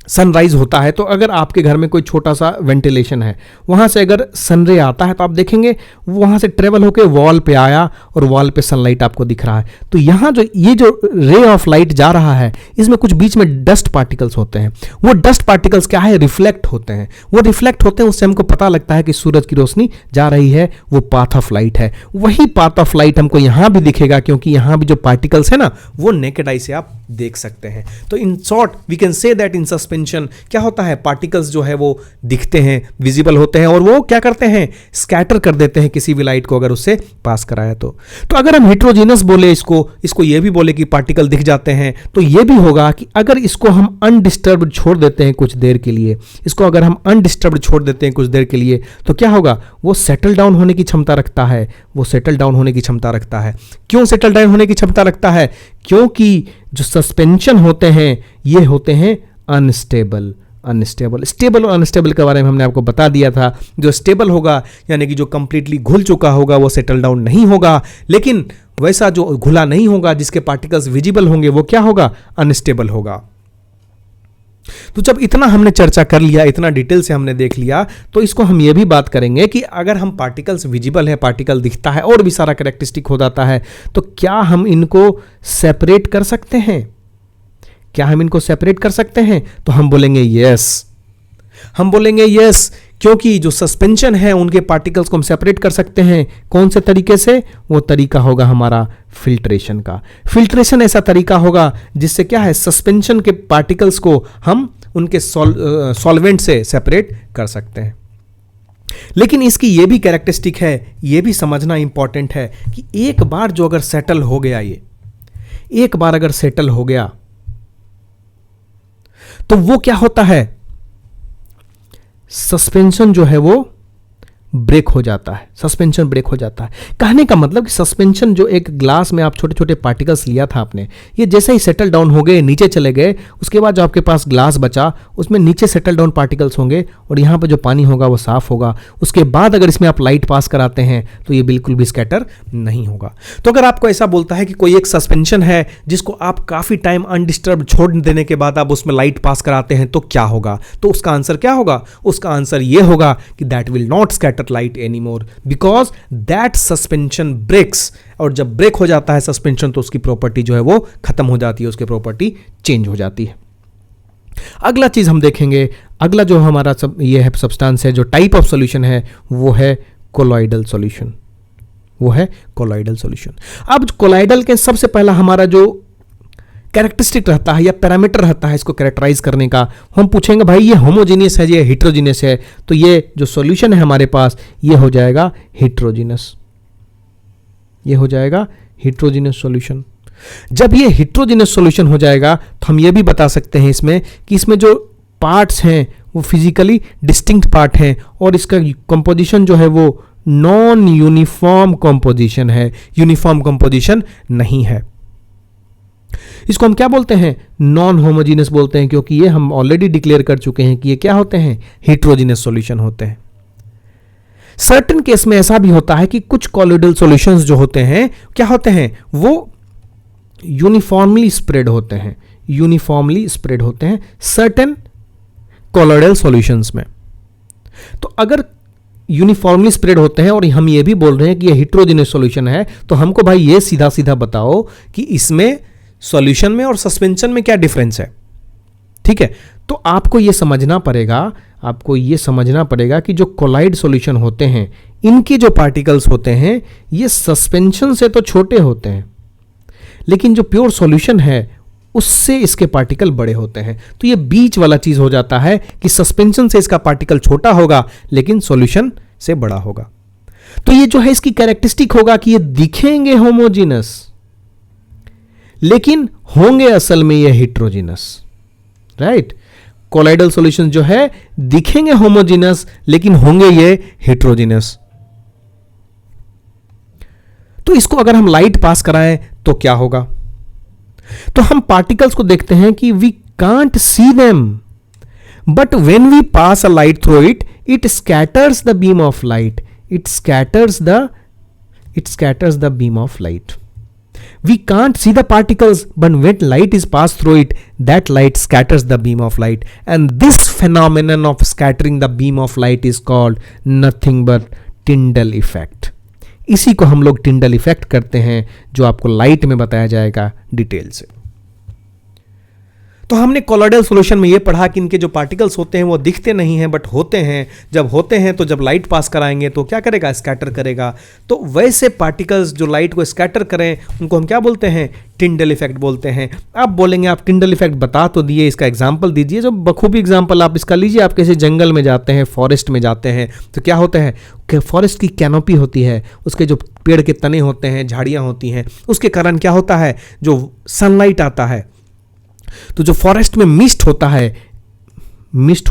S1: सनराइज होता है तो अगर आपके घर में कोई छोटा सा वेंटिलेशन है, वहां से अगर सनरे आता है तो आप देखेंगे वहां से ट्रेवल होकर वॉल पे आया और वॉल पे सनलाइट आपको दिख रहा है। तो यहां जो ये जो रे ऑफ लाइट जा रहा है, इसमें कुछ बीच में डस्ट पार्टिकल्स होते हैं। वो डस्ट पार्टिकल्स क्या है? रिफ्लेक्ट होते हैं। वो रिफ्लेक्ट होते हैं, उससे हमको पता लगता है कि सूरज की रोशनी जा रही है, वो पाथ ऑफ लाइट है। वही पाथ ऑफ लाइट हमको यहां भी दिखेगा, क्योंकि यहां भी जो पार्टिकल्स है ना, वो नेकेड आई से आप देख सकते हैं। तो in short we can say that in suspension क्या होता है? पार्टिकल्स जो है वो दिखते हैं, विजिबल होते हैं, और वो क्या करते हैं? स्कैटर कर देते हैं किसी भी लाइट को अगर उससे पास कराया तो। अगर हम हिट्रोजिनस बोले इसको ये भी बोले कि पार्टिकल दिख जाते हैं, तो ये भी होगा कि अगर इसको हम अनडिस्टर्ब्ड छोड़ देते हैं कुछ देर के लिए, तो क्या होगा? वो सेटल डाउन होने की क्षमता रखता है। क्यों सेटल डाउन होने की क्षमता रखता है? क्योंकि जो सस्पेंशन होते हैं ये होते हैं अनस्टेबल। स्टेबल और अनस्टेबल के बारे में हमने आपको बता दिया था। जो स्टेबल होगा यानी कि जो कंप्लीटली घुल चुका होगा वो सेटल डाउन नहीं होगा, लेकिन वैसा जो घुला नहीं होगा, जिसके पार्टिकल्स विजिबल होंगे, वो क्या होगा? अनस्टेबल होगा। तो जब इतना हमने चर्चा कर लिया, इतना डिटेल से हमने देख लिया, तो इसको हम ये भी बात करेंगे कि अगर हम पार्टिकल्स विजिबल है, पार्टिकल दिखता है और भी सारा कैरेक्टरिस्टिक हो जाता है, तो क्या हम इनको सेपरेट कर सकते हैं? तो हम बोलेंगे यस। क्योंकि जो सस्पेंशन है उनके पार्टिकल्स को हम सेपरेट कर सकते हैं कौन से तरीके से, वो तरीका होगा हमारा फिल्ट्रेशन का। फिल्ट्रेशन ऐसा तरीका होगा जिससे क्या है, सस्पेंशन के पार्टिकल्स को हम उनके सॉल्वेंट से सेपरेट कर सकते हैं। लेकिन इसकी ये भी कैरेक्टरिस्टिक है, ये भी समझना इंपॉर्टेंट है कि एक बार जो अगर सेटल हो गया, ये एक बार अगर सेटल हो गया तो वो क्या होता है, सस्पेंशन जो है वो ब्रेक हो जाता है, सस्पेंशन ब्रेक हो जाता है। कहने का मतलब कि सस्पेंशन जो एक ग्लास में आप छोटे छोटे पार्टिकल्स लिया था आपने, ये जैसे ही सेटल डाउन हो गए, नीचे चले गए, उसके बाद जो आपके पास ग्लास बचा उसमें नीचे सेटल डाउन पार्टिकल्स होंगे और यहाँ पर जो पानी होगा वो साफ होगा। उसके बाद अगर इसमें आप लाइट पास कराते हैं तो ये बिल्कुल भी स्कैटर नहीं होगा। तो अगर आपको ऐसा बोलता है कि कोई एक सस्पेंशन है जिसको आप काफ़ी टाइम अनडिस्टर्ब छोड़ देने के बाद आप उसमें लाइट पास कराते हैं तो क्या होगा, तो उसका आंसर क्या होगा, उसका आंसर ये होगा कि that will not scatter light anymore because that suspension breaks। और जब ब्रेक हो जाता है सस्पेंशन तो उसकी प्रॉपर्टी जो है वो खत्म हो जाती है, उसकी प्रॉपर्टी चेंज हो जाती है। अगला चीज हम देखेंगे, अगला जो हमारा ये है सब्सटेंस है, जो टाइप ऑफ सॉल्यूशन है वो है कोलॉइडल सॉल्यूशन, वो है कोलॉइडल सॉल्यूशन। अब कोलॉइडल के सबसे पहला हमारा जो कैरेक्टरिस्टिक रहता है या पैरामीटर रहता है इसको कैरेक्टराइज करने का, हम पूछेंगे भाई ये होमोजीनियस है, ये हेट्रोजीनियस है, तो ये जो सॉल्यूशन है हमारे पास ये हो जाएगा हेट्रोजीनियस, ये हो जाएगा हेट्रोजीनियस सॉल्यूशन। जब ये हेट्रोजीनियस सॉल्यूशन हो जाएगा तो हम ये भी बता सकते हैं इसमें कि इसमें जो पार्ट्स हैं वो फिजिकली डिस्टिंक्ट पार्ट हैं और इसका कंपोजिशन जो है वो नॉन यूनिफॉर्म कंपोजिशन है, यूनिफॉर्म कंपोजिशन नहीं है। इसको हम क्या बोलते हैं, नॉन होमोजीनियस बोलते हैं, क्योंकि ये हम ऑलरेडी डिक्लेयर कर चुके हैं कि ये क्या होते हैं, हेट्रोजीनियस सॉल्यूशन होते हैं। सर्टेन केस में ऐसा भी होता है कि कुछ कोलॉइडल सॉल्यूशंस जो होते हैं क्या होते हैं, वो यूनिफॉर्मली स्प्रेड होते हैं, यूनिफॉर्मली स्प्रेड होते हैं सर्टेन कोलॉइडल सॉल्यूशंस में। तो अगर यूनिफॉर्मली स्प्रेड होते हैं और हम ये भी बोल रहे हैं कि ये हेट्रोजीनियस सॉल्यूशन है, तो हमको भाई ये सीधा सीधा बताओ कि इसमें सॉल्यूशन में और सस्पेंशन में क्या डिफरेंस है। ठीक है, तो आपको ये समझना पड़ेगा, आपको ये समझना पड़ेगा कि जो कोलाइड सॉल्यूशन होते हैं इनके जो पार्टिकल्स होते हैं ये सस्पेंशन से तो छोटे होते हैं, लेकिन जो प्योर सॉल्यूशन है उससे इसके पार्टिकल बड़े होते हैं। तो ये बीच वाला चीज हो जाता है कि सस्पेंशन से इसका पार्टिकल छोटा होगा लेकिन सॉल्यूशन से बड़ा होगा। तो ये जो है इसकी कैरेक्टरिस्टिक होगा कि ये दिखेंगे होमोजीनस लेकिन होंगे असल में ये हेट्रोजीनस, राइट। कोलाइडल सॉल्यूशन जो है दिखेंगे होमोजीनस लेकिन होंगे ये हेट्रोजीनस। तो इसको अगर हम लाइट पास कराएं तो क्या होगा, तो हम पार्टिकल्स को देखते हैं कि we can't see them but when we pass a light through it, it scatters the beam of light, it scatters the beam of light. We can't see the particles, but when light is passed through it, that light scatters the beam of light. And this phenomenon of scattering the beam of light is called nothing but Tyndall effect. इसी को हम लोग Tyndall effect करते हैं, जो आपको light में बताया जाएगा डिटेल से। तो हमने कोलॉइडल सॉल्यूशन में ये पढ़ा कि इनके जो पार्टिकल्स होते हैं वो दिखते नहीं हैं बट होते हैं। जब होते हैं तो जब लाइट पास कराएंगे तो क्या करेगा, स्कैटर करेगा। तो वैसे पार्टिकल्स जो लाइट को स्कैटर करें उनको हम क्या बोलते हैं, टिंडल इफेक्ट बोलते हैं। आप बोलेंगे आप टिंडल इफेक्ट बता तो दिए, इसका एग्जाम्पल दीजिए। जो बखूबी एग्जाम्पल आप इसका लीजिए। आप किसी जंगल में जाते हैं, फॉरेस्ट में जाते हैं तो क्या होता है कि फॉरेस्ट की कैनोपी होती है, उसके जो पेड़ के तने होते हैं, झाड़ियाँ होती हैं, उसके कारण क्या होता है, जो सनलाइट आता है तो जो फॉरेस्ट में मिस्ट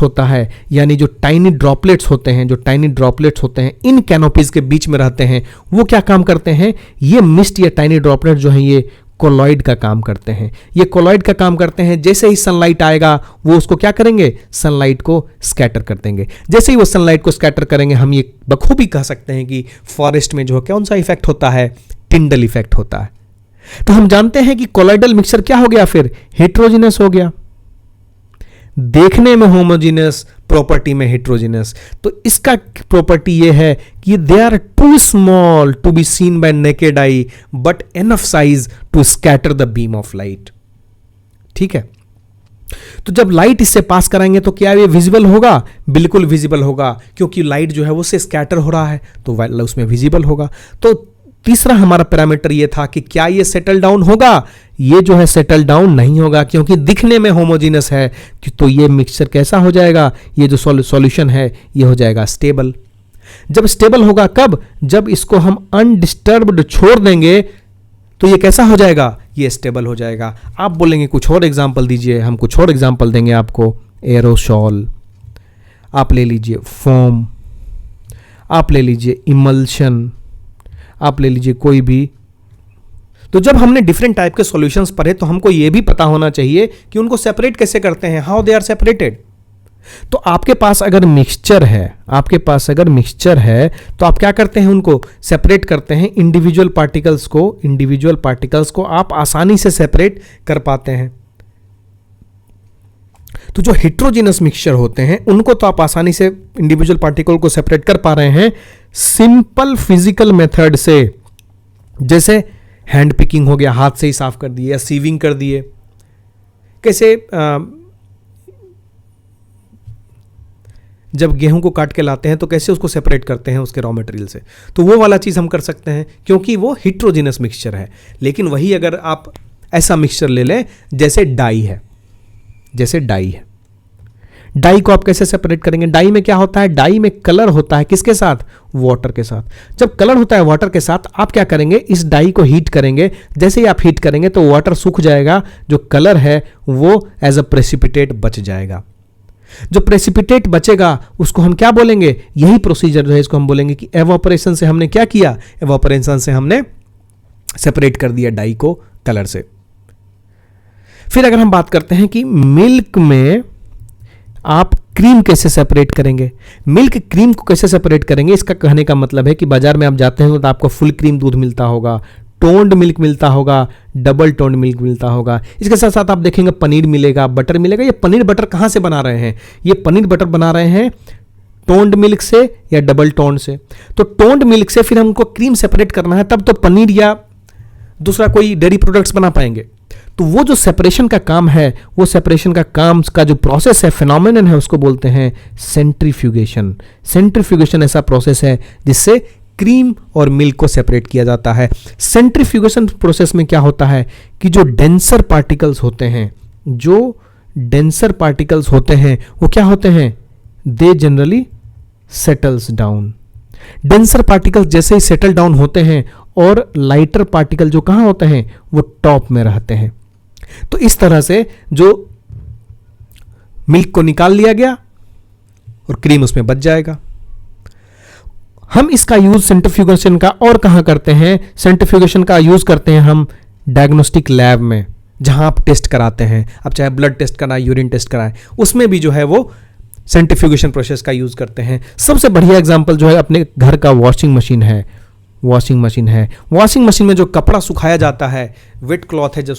S1: होता है यानी जो टाइनी ड्रॉपलेट्स होते हैं इन कैनोपीज के बीच में रहते हैं, वो क्या काम करते हैं, ये मिस्ट या टाइनी ड्रॉपलेट जो है ये कोलॉइड का काम करते हैं। ये कोलॉइड का काम करते हैं, जैसे ही सनलाइट आएगा वो उसको क्या करेंगे, सनलाइट को स्कैटर कर देंगे। जैसे ही वो सनलाइट को स्कैटर करेंगे, हम ये बखूबी कह सकते हैं कि फॉरेस्ट में जो कौन सा इफेक्ट होता है, टिंडल इफेक्ट होता है। तो हम जानते हैं कि कोलॉइडल मिक्सचर क्या हो गया, फिर हेट्रोजीनस हो गया, देखने में होमोजीनस, प्रॉपर्टी में हेट्रोजीनस। तो इसका प्रॉपर्टी ये है कि they are too small to be seen by naked eye but enough size to scatter the beam of light. ठीक है, तो जब लाइट इससे पास कराएंगे तो क्या ये विजिबल होगा? बिल्कुल विजिबल होगा, क्योंकि लाइट जो है वो से स्कैटर हो रहा है तो उसमें विजिबल होगा। तो तीसरा हमारा पैरामीटर ये था कि क्या ये सेटल डाउन होगा? ये जो है सेटल डाउन नहीं होगा, क्योंकि दिखने में होमोजीनस है। तो ये मिक्सचर कैसा हो जाएगा? ये जो सॉल्यूशन है ये हो जाएगा स्टेबल। जब स्टेबल होगा कब? जब इसको हम अनडिस्टर्ब्ड छोड़ देंगे तो ये कैसा हो जाएगा? ये स्टेबल हो जाएगा। आप बोलेंगे कुछ और एग्जांपल दीजिए, हम कुछ और एग्जांपल देंगे आपको। एरोसॉल, आप ले लीजिए फोम, आप ले लीजिए इमल्शन, आप ले लीजिए कोई भी। तो जब हमने डिफरेंट टाइप के सॉल्यूशंस पढ़े तो हमको ये भी पता होना चाहिए कि उनको सेपरेट कैसे करते हैं, हाउ दे आर सेपरेटेड। तो आपके पास अगर मिक्सचर है, आपके पास अगर मिक्सचर है तो आप क्या करते हैं? उनको सेपरेट करते हैं इंडिविजुअल पार्टिकल्स को। इंडिविजुअल पार्टिकल्स को आप आसानी से सेपरेट कर पाते हैं। तो जो हेट्रोजीनस मिक्सचर होते हैं उनको तो आप आसानी से इंडिविजुअल पार्टिकल को सेपरेट कर पा रहे हैं सिंपल फिजिकल मेथड से, जैसे हैंड पिकिंग हो गया, हाथ से ही साफ कर दिए, या सीविंग कर दिए। कैसे जब गेहूं को काट के लाते हैं तो कैसे उसको सेपरेट करते हैं उसके रॉ मटेरियल से, तो वो वाला चीज़ हम कर सकते हैं क्योंकि वो हेट्रोजीनस मिक्सचर है। लेकिन वही अगर आप ऐसा मिक्सचर ले लें जैसे डाई है, जैसे डाई है, डाई को आप कैसे सेपरेट करेंगे? डाई में क्या होता है? डाई में कलर होता है, किसके साथ? वाटर के साथ। जब कलर होता है वाटर के साथ, आप क्या करेंगे? इस डाई को हीट करेंगे। जैसे ही आप हीट करेंगे तो वाटर सूख जाएगा, जो कलर है वो एज अ प्रेसिपिटेट बच जाएगा। जो प्रेसिपिटेट बचेगा उसको हम क्या बोलेंगे? यही प्रोसीजर जो है इसको हम बोलेंगे कि एवापोरेशन से हमने क्या किया? एवापोरेशन से हमने सेपरेट कर दिया डाई को कलर से। फिर अगर हम बात करते हैं कि मिल्क में आप क्रीम कैसे सेपरेट करेंगे, मिल्क क्रीम को कैसे सेपरेट करेंगे, इसका कहने का मतलब है कि बाजार में आप जाते हैं तो आपको फुल क्रीम दूध मिलता होगा, टोन्ड मिल्क मिलता होगा, डबल टोन्ड मिल्क मिलता होगा। इसके साथ साथ आप देखेंगे पनीर मिलेगा, बटर मिलेगा। ये पनीर बटर कहाँ से बना रहे हैं? ये पनीर बटर बना रहे हैं टोन्ड मिल्क से या डबल टोन्ड से। तो टोन्ड मिल्क से फिर हमको क्रीम सेपरेट करना है, तब तो पनीर या दूसरा कोई डेयरी प्रोडक्ट्स बना पाएंगे। तो वो जो सेपरेशन का काम है, वो सेपरेशन का काम का जो प्रोसेस है, फिनोमेनन है, उसको बोलते हैं सेंट्रीफ्यूगेशन। सेंट्रीफ्यूगेशन ऐसा प्रोसेस है जिससे क्रीम और मिल्क को सेपरेट किया जाता है। सेंट्रीफ्यूगेशन प्रोसेस में क्या होता है कि जो डेंसर पार्टिकल्स होते हैं, जो डेंसर पार्टिकल्स होते हैं वो क्या होते हैं? They generally settles down. Denser particles जैसे ही सेटल डाउन होते हैं और लाइटर पार्टिकल जो कहां होते हैं वो टॉप में रहते हैं। तो इस तरह से जो मिल्क को निकाल लिया गया और क्रीम उसमें बच जाएगा। हम इसका यूज सेंट्रीफ्यूगेशन का और कहां करते हैं? सेंट्रीफ्यूगेशन का यूज करते हैं हम डायग्नोस्टिक लैब में, जहां आप टेस्ट कराते हैं। अब चाहे ब्लड टेस्ट कराएं, यूरिन टेस्ट कराएं, उसमें भी जो है वो सेंट्रीफ्यूगेशन प्रोसेस का यूज करते हैं। सबसे बढ़िया एग्जांपल जो है अपने घर का वॉशिंग मशीन है। वॉशिंग मशीन है, वॉशिंग मशीन में जो कपड़ा सुखाया जाता है, वेट क्लॉथ है, जो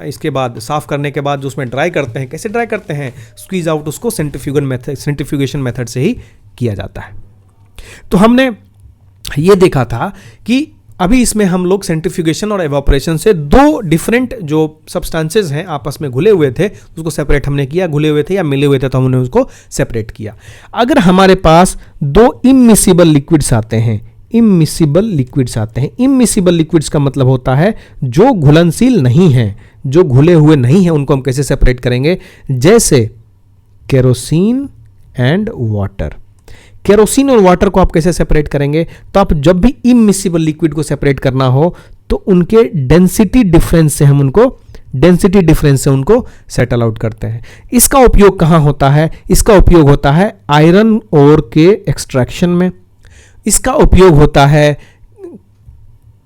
S1: इसके बाद साफ करने के बाद जो उसमें ड्राई करते हैं, कैसे ड्राई करते हैं? स्क्वीज आउट, उसको सेंट्रीफ्यूगेशन मेथड से ही किया जाता है। तो हमने ये देखा था कि अभी इसमें हम लोग सेंट्रीफ्यूगेशन और एवापोरेशन से दो डिफरेंट जो सब्सटेंसेस हैं आपस में घुले हुए थे उसको सेपरेट हमने किया। घुले हुए थे या मिले हुए थे तो हमने उसको सेपरेट किया। अगर हमारे पास दो इमिसिबल लिक्विड्स आते हैं, इमिसिबल लिक्विड्स आते हैं, इमिसिबल लिक्विड्स का मतलब होता है जो घुलनशील नहीं है, जो घुले हुए नहीं है, उनको हम कैसे सेपरेट करेंगे? जैसे केरोसिन एंड वाटर। केरोसिन और वाटर को आप कैसे सेपरेट करेंगे? तो आप जब भी इमिसिबल लिक्विड को सेपरेट करना हो तो उनके डेंसिटी डिफरेंस से उनको सेटल आउट करते हैं। इसका उपयोग कहां होता है? इसका उपयोग होता है आयरन ओर के एक्सट्रैक्शन में। इसका उपयोग होता है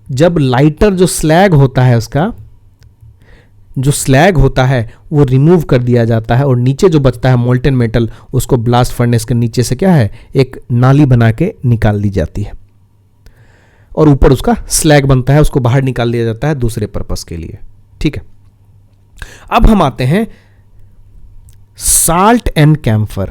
S1: जब लाइटर जो स्लैग होता है, उसका जो स्लैग होता है वो रिमूव कर दिया जाता है और नीचे जो बचता है मोल्टेन मेटल, उसको ब्लास्ट फर्नेस के नीचे से क्या है, एक नाली बना के निकाल दी जाती है और ऊपर उसका स्लैग बनता है, उसको बाहर निकाल दिया जाता है दूसरे पर्पस के लिए। ठीक है, अब हम आते हैं salt and camphor.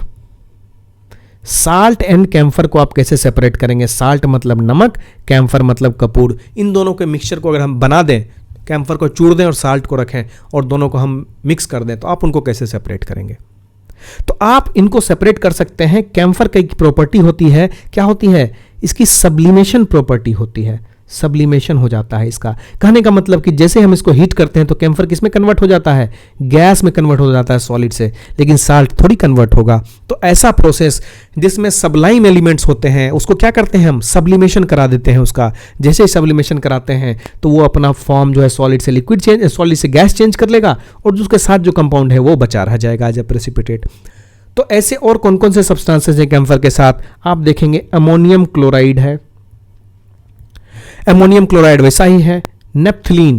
S1: Salt and camphor को आप कैसे सेपरेट करेंगे? साल्ट मतलब नमक, कैम्फर मतलब कपूर। इन दोनों के मिक्सचर को अगर हम बना दें कैम्फर को चूर दें और साल्ट को रखें और दोनों को हम मिक्स कर दें, तो आप उनको कैसे सेपरेट करेंगे? तो आप इनको सेपरेट कर सकते हैं। कैम्फर की प्रॉपर्टी होती है, क्या होती है? इसकी सब्लिमेशन प्रॉपर्टी होती है, सब्लिमेशन हो जाता है इसका। कहने का मतलब कि जैसे हम इसको हीट करते हैं तो कैम्फर किस में कन्वर्ट हो जाता है? गैस में कन्वर्ट हो जाता है, सॉलिड से, लेकिन साल्ट थोड़ी कन्वर्ट होगा। तो ऐसा प्रोसेस जिसमें सबलाइम एलिमेंट्स होते हैं उसको क्या करते हैं हम? सब्लिमेशन करा देते हैं उसका। जैसे ही सब्लिमेशन कराते हैं तो वो अपना फॉर्म जो है सॉलिड से लिक्विड चेंज, सॉलिड से गैस चेंज कर लेगा और उसके साथ जो कंपाउंड है वो बचा रह जाएगा एज ए प्रेसिपिटेट। तो ऐसे और कौन कौन से सब्सटेंसेस हैं कैम्फर के साथ? आप देखेंगे अमोनियम क्लोराइड है, अमोनियम क्लोराइड वैसा ही है। नेप्थलीन,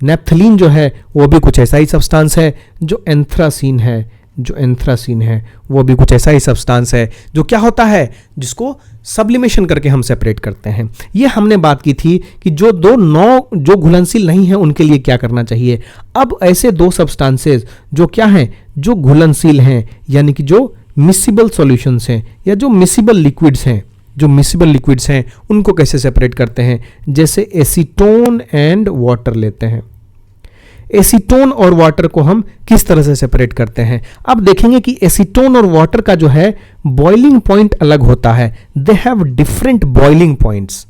S1: नेप्थलीन जो है वो भी कुछ ऐसा ही सब्सटेंस है। जो एंथ्रासीन है, जो एंथ्रासीन है वो भी कुछ ऐसा ही सब्सटेंस है जो क्या होता है? जिसको सब्लिमेशन करके हम सेपरेट करते हैं। ये हमने बात की थी कि जो दो नौ जो घुलनशील नहीं है उनके लिए क्या करना चाहिए। अब ऐसे दो सब्सटेंसेस जो क्या हैं? जो घुलनशील हैं, यानी कि जो मिसिबल सॉल्यूशंस हैं या जो मिसिबल लिक्विड्स हैं, जो मिसिबल लिक्विड्स हैं उनको कैसे सेपरेट करते हैं? जैसे एसीटोन एंड वाटर लेते हैं। एसीटोन और वाटर को हम किस तरह से सेपरेट करते हैं? अब देखेंगे कि एसीटोन और वाटर का जो है बॉइलिंग पॉइंट अलग होता है। They have different boiling points.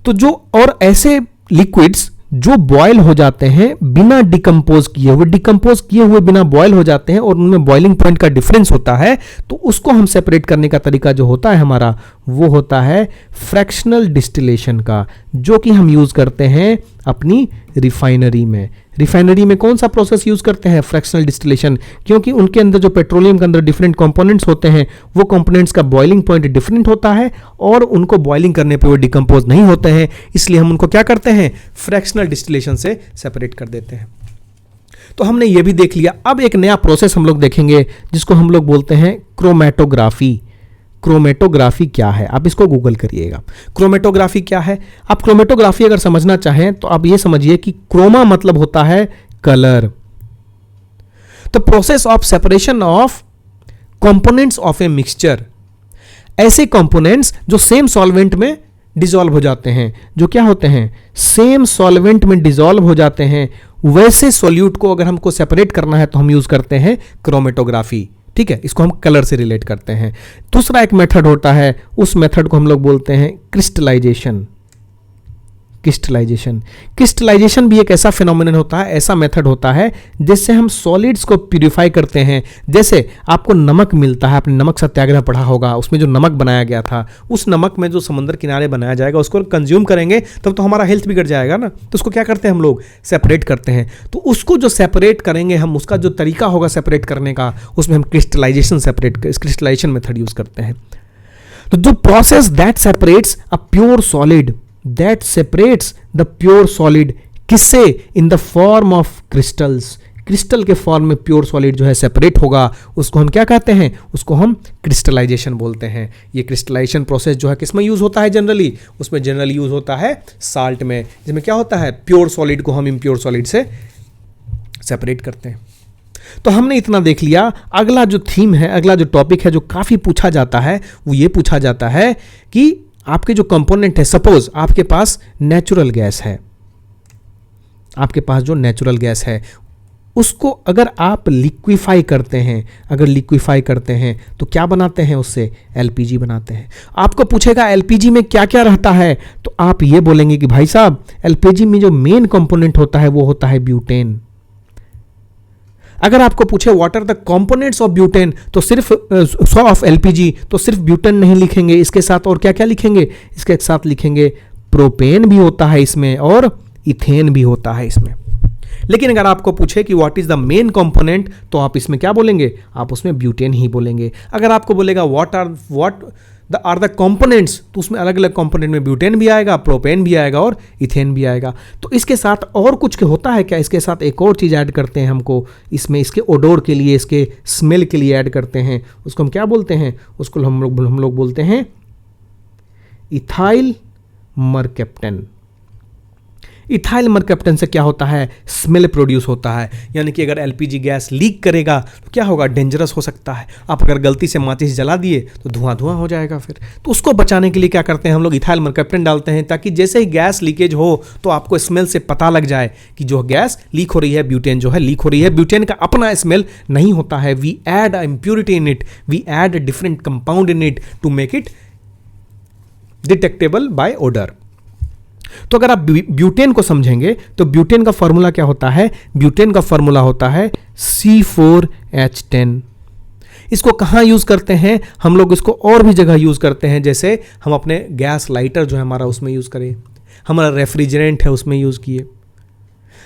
S1: तो जो और ऐसे लिक्विड्स जो बॉयल हो जाते हैं बिना डिकम्पोज किए हुए बिना बॉयल हो जाते हैं और उनमें बॉइलिंग पॉइंट का डिफरेंस होता है, तो उसको हम सेपरेट करने का तरीका जो होता है हमारा, वो होता है फ्रैक्शनल डिस्टिलेशन का, जो कि हम यूज करते हैं अपनी रिफाइनरी में। रिफाइनरी में कौन सा प्रोसेस यूज करते हैं? फ्रैक्शनल डिस्टिलेशन, क्योंकि उनके अंदर जो पेट्रोलियम के अंदर डिफरेंट कंपोनेंट्स होते हैं वो कंपोनेंट्स का बॉइलिंग पॉइंट डिफरेंट होता है और उनको बॉइलिंग करने पे वो डिकम्पोज नहीं होते हैं, इसलिए हम उनको क्या करते हैं? फ्रैक्शनल डिस्टिलेशन से सेपरेट कर देते हैं। तो हमने ये भी देख लिया। अब एक नया प्रोसेस हम लोग देखेंगे जिसको हम लोग बोलते हैं क्रोमेटोग्राफी। क्रोमेटोग्राफी क्या है? आप इसको गूगल करिएगा। क्रोमेटोग्राफी क्या है? आप क्रोमेटोग्राफी अगर समझना चाहें तो आप ये समझिए कि क्रोमा मतलब होता है कलर। तो process of separation of components of a mixture, ऐसे कंपोनेंट्स जो सेम सॉल्वेंट में डिसॉल्व हो जाते हैं, जो क्या होते हैं? सेम सॉल्वेंट में डिसॉल्व हो जाते हैं, वैसे सॉल्यूट को अगर हमको सेपरेट करना है तो हम यूज करते हैं क्रोमेटोग्राफी। ठीक है, इसको हम कलर से रिलेट करते हैं। दूसरा एक मेथड होता है, उस मेथड को हम लोग बोलते हैं क्रिस्टलाइजेशन। क्रिस्टलाइजेशन, क्रिस्टलाइजेशन भी एक ऐसा फिनोमिनन होता है, ऐसा मेथड होता है जिससे हम सॉलिड्स को प्यूरिफाई करते हैं। जैसे आपको नमक मिलता है, आपने नमक सत्याग्रह पढ़ा होगा, उसमें जो नमक बनाया गया था, उस नमक में जो समुद्र किनारे बनाया जाएगा उसको कंज्यूम करेंगे तब तो हमारा हेल्थ बिगड़ जाएगा ना। तो उसको क्या करते हैं हम लोग? सेपरेट करते हैं। तो उसको जो सेपरेट करेंगे हम, उसका जो तरीका होगा सेपरेट करने का, उसमें हम क्रिस्टलाइजेशन मेथड यूज करते हैं। तो जो process that separates a pure solid, that separates the pure solid, किससे? in the form of crystals, crystal के फॉर्म में प्योर सॉलिड जो है सेपरेट होगा, उसको हम क्या कहते हैं? उसको हम क्रिस्टलाइजेशन बोलते हैं। ये क्रिस्टलाइजेशन प्रोसेस जो है किसमें यूज होता है जनरली? उसमें जनरली यूज होता है साल्ट में, जिसमें क्या होता है? प्योर सॉलिड को हम इम्प्योर सॉलिड से सेपरेट करते हैं। तो हमने इतना देख लिया। अगला जो थीम है, अगला जो टॉपिक है जो काफी पूछा जाता है, वो ये पूछा जाता है कि आपके जो कंपोनेंट है, सपोज आपके पास नेचुरल गैस है, आपके पास जो नेचुरल गैस है उसको अगर आप लिक्विफाई करते हैं, अगर लिक्विफाई करते हैं तो क्या बनाते हैं? उससे एलपीजी बनाते हैं। आपको पूछेगा एलपीजी में क्या क्या रहता है, तो आप ये बोलेंगे कि भाई साहब एलपीजी में जो मेन कंपोनेंट होता है वो होता है ब्यूटेन। अगर आपको पूछे what are the components of butane, तो सिर्फ ऑफ एलपीजी, तो सिर्फ ब्यूटेन नहीं लिखेंगे, इसके साथ और क्या क्या लिखेंगे? इसके साथ लिखेंगे प्रोपेन भी होता है इसमें और इथेन भी होता है इसमें। लेकिन अगर आपको पूछे कि what is the main component, तो आप इसमें क्या बोलेंगे? आप उसमें ब्यूटेन ही बोलेंगे। अगर आपको बोलेगा व्हाट आर द कंपोनेंट्स, तो उसमें अलग अलग कंपोनेंट में ब्यूटेन भी आएगा, प्रोपेन भी आएगा और इथेन भी आएगा। तो इसके साथ और कुछ होता है क्या? इसके साथ एक और चीज़ ऐड करते हैं हमको इसमें, इसके ओडोर के लिए, इसके स्मेल के लिए ऐड करते हैं। उसको हम क्या बोलते हैं? उसको हम लोग बोलते हैं इथाइल मरकेप्टेन। इथाइल मरकैप्टन से क्या होता है, स्मेल प्रोड्यूस होता है, यानी कि अगर एलपीजी गैस लीक करेगा तो क्या होगा, डेंजरस हो सकता है। आप अगर गलती से माचिस जला दिए तो धुआं धुआं हो जाएगा फिर। तो उसको बचाने के लिए क्या करते हैं हम लोग, इथाइल मरकैप्टन डालते हैं, ताकि जैसे ही गैस लीकेज हो तो आपको स्मेल से पता लग जाए कि जो गैस लीक हो रही है, ब्यूटेन जो है लीक हो रही है। ब्यूटेन का अपना स्मेल नहीं होता है, we add impurity in it, we add different compound in it to make it detectable by odour. तो अगर आप ब्यूटेन को समझेंगे तो ब्यूटेन का फॉर्मूला क्या होता है, ब्यूटेन का फॉर्मूला होता है C4H10। इसको कहाँ यूज़ करते हैं हम लोग, इसको और भी जगह यूज़ करते हैं, जैसे हम अपने गैस लाइटर जो है हमारा उसमें यूज़ करें, हमारा रेफ्रिजरेंट है उसमें यूज़ किए।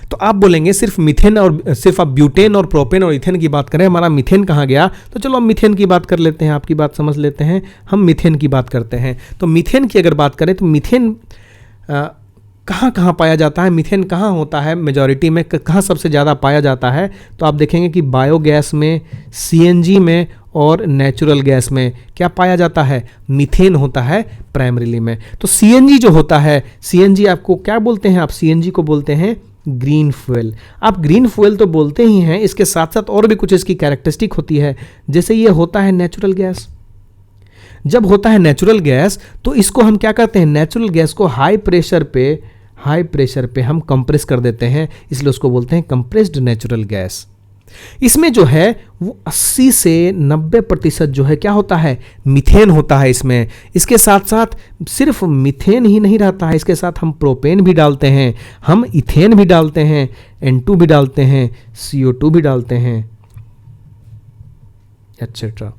S1: तो आप बोलेंगे सिर्फ मीथेन और सिर्फ आप ब्यूटेन और प्रोपेन और इथेन की बात करें, हमारा मीथेन कहाँ गया, तो चलो हम मीथेन की बात कर लेते हैं, आपकी बात समझ लेते हैं, हम मीथेन की बात करते हैं। तो मीथेन की अगर बात करें तो मीथेन कहाँ कहाँ पाया जाता है, मीथेन कहाँ होता है मेजॉरिटी में, कहाँ सबसे ज़्यादा पाया जाता है, तो आप देखेंगे कि बायोगैस में, सीएनजी में और नेचुरल गैस में क्या पाया जाता है, मीथेन होता है प्राइमरीली में। तो सीएनजी जो होता है, सीएनजी आपको क्या बोलते हैं, आप सीएनजी को बोलते हैं ग्रीन फ्यूल। आप ग्रीन फ्यूल तो बोलते ही हैं, इसके साथ साथ और भी कुछ इसकी कैरेक्टरिस्टिक होती है, जैसे ये होता है नेचुरल गैस। जब होता है नेचुरल गैस तो इसको हम क्या करते हैं, नेचुरल गैस को हाई प्रेशर पे हम कंप्रेस कर देते हैं, इसलिए उसको बोलते हैं कंप्रेस्ड नेचुरल गैस। इसमें जो है वो 80 से 90% जो है क्या होता है, मीथेन होता है इसमें। इसके साथ साथ सिर्फ मीथेन ही नहीं रहता है, इसके साथ हम प्रोपेन भी डालते हैं, हम इथेन भी डालते हैं, N2 भी डालते हैं, CO2 भी डालते हैं, एटसेट्रा।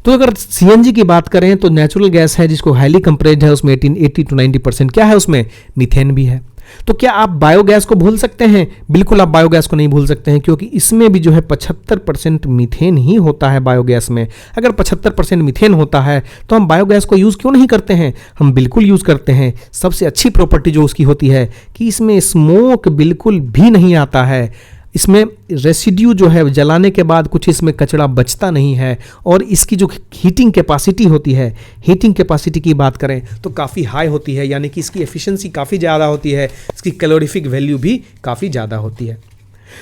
S1: तो अगर सीएनजी की बात करें तो नेचुरल गैस है जिसको हाईली कंप्रेस्ड है, उसमें 80 to 90% क्या है, उसमें मीथेन भी है। तो क्या आप बायोगैस को भूल सकते हैं, बिल्कुल आप बायोगैस को नहीं भूल सकते हैं, क्योंकि इसमें भी जो है 75% मीथेन ही होता है बायोगैस में। अगर 75% मीथेन होता है तो हम बायोगैस को यूज़ क्यों नहीं करते हैं, हम बिल्कुल यूज़ करते हैं। सबसे अच्छी प्रॉपर्टी जो उसकी होती है कि इसमें स्मोक बिल्कुल भी नहीं आता है, इसमें रेसिड्यू जो है जलाने के बाद कुछ इसमें कचरा बचता नहीं है, और इसकी जो हीटिंग कैपेसिटी होती है, हीटिंग कैपेसिटी की बात करें तो काफ़ी हाई होती है, यानी कि इसकी एफिशिएंसी काफ़ी ज़्यादा होती है, इसकी कैलोरीफिक वैल्यू भी काफ़ी ज़्यादा होती है।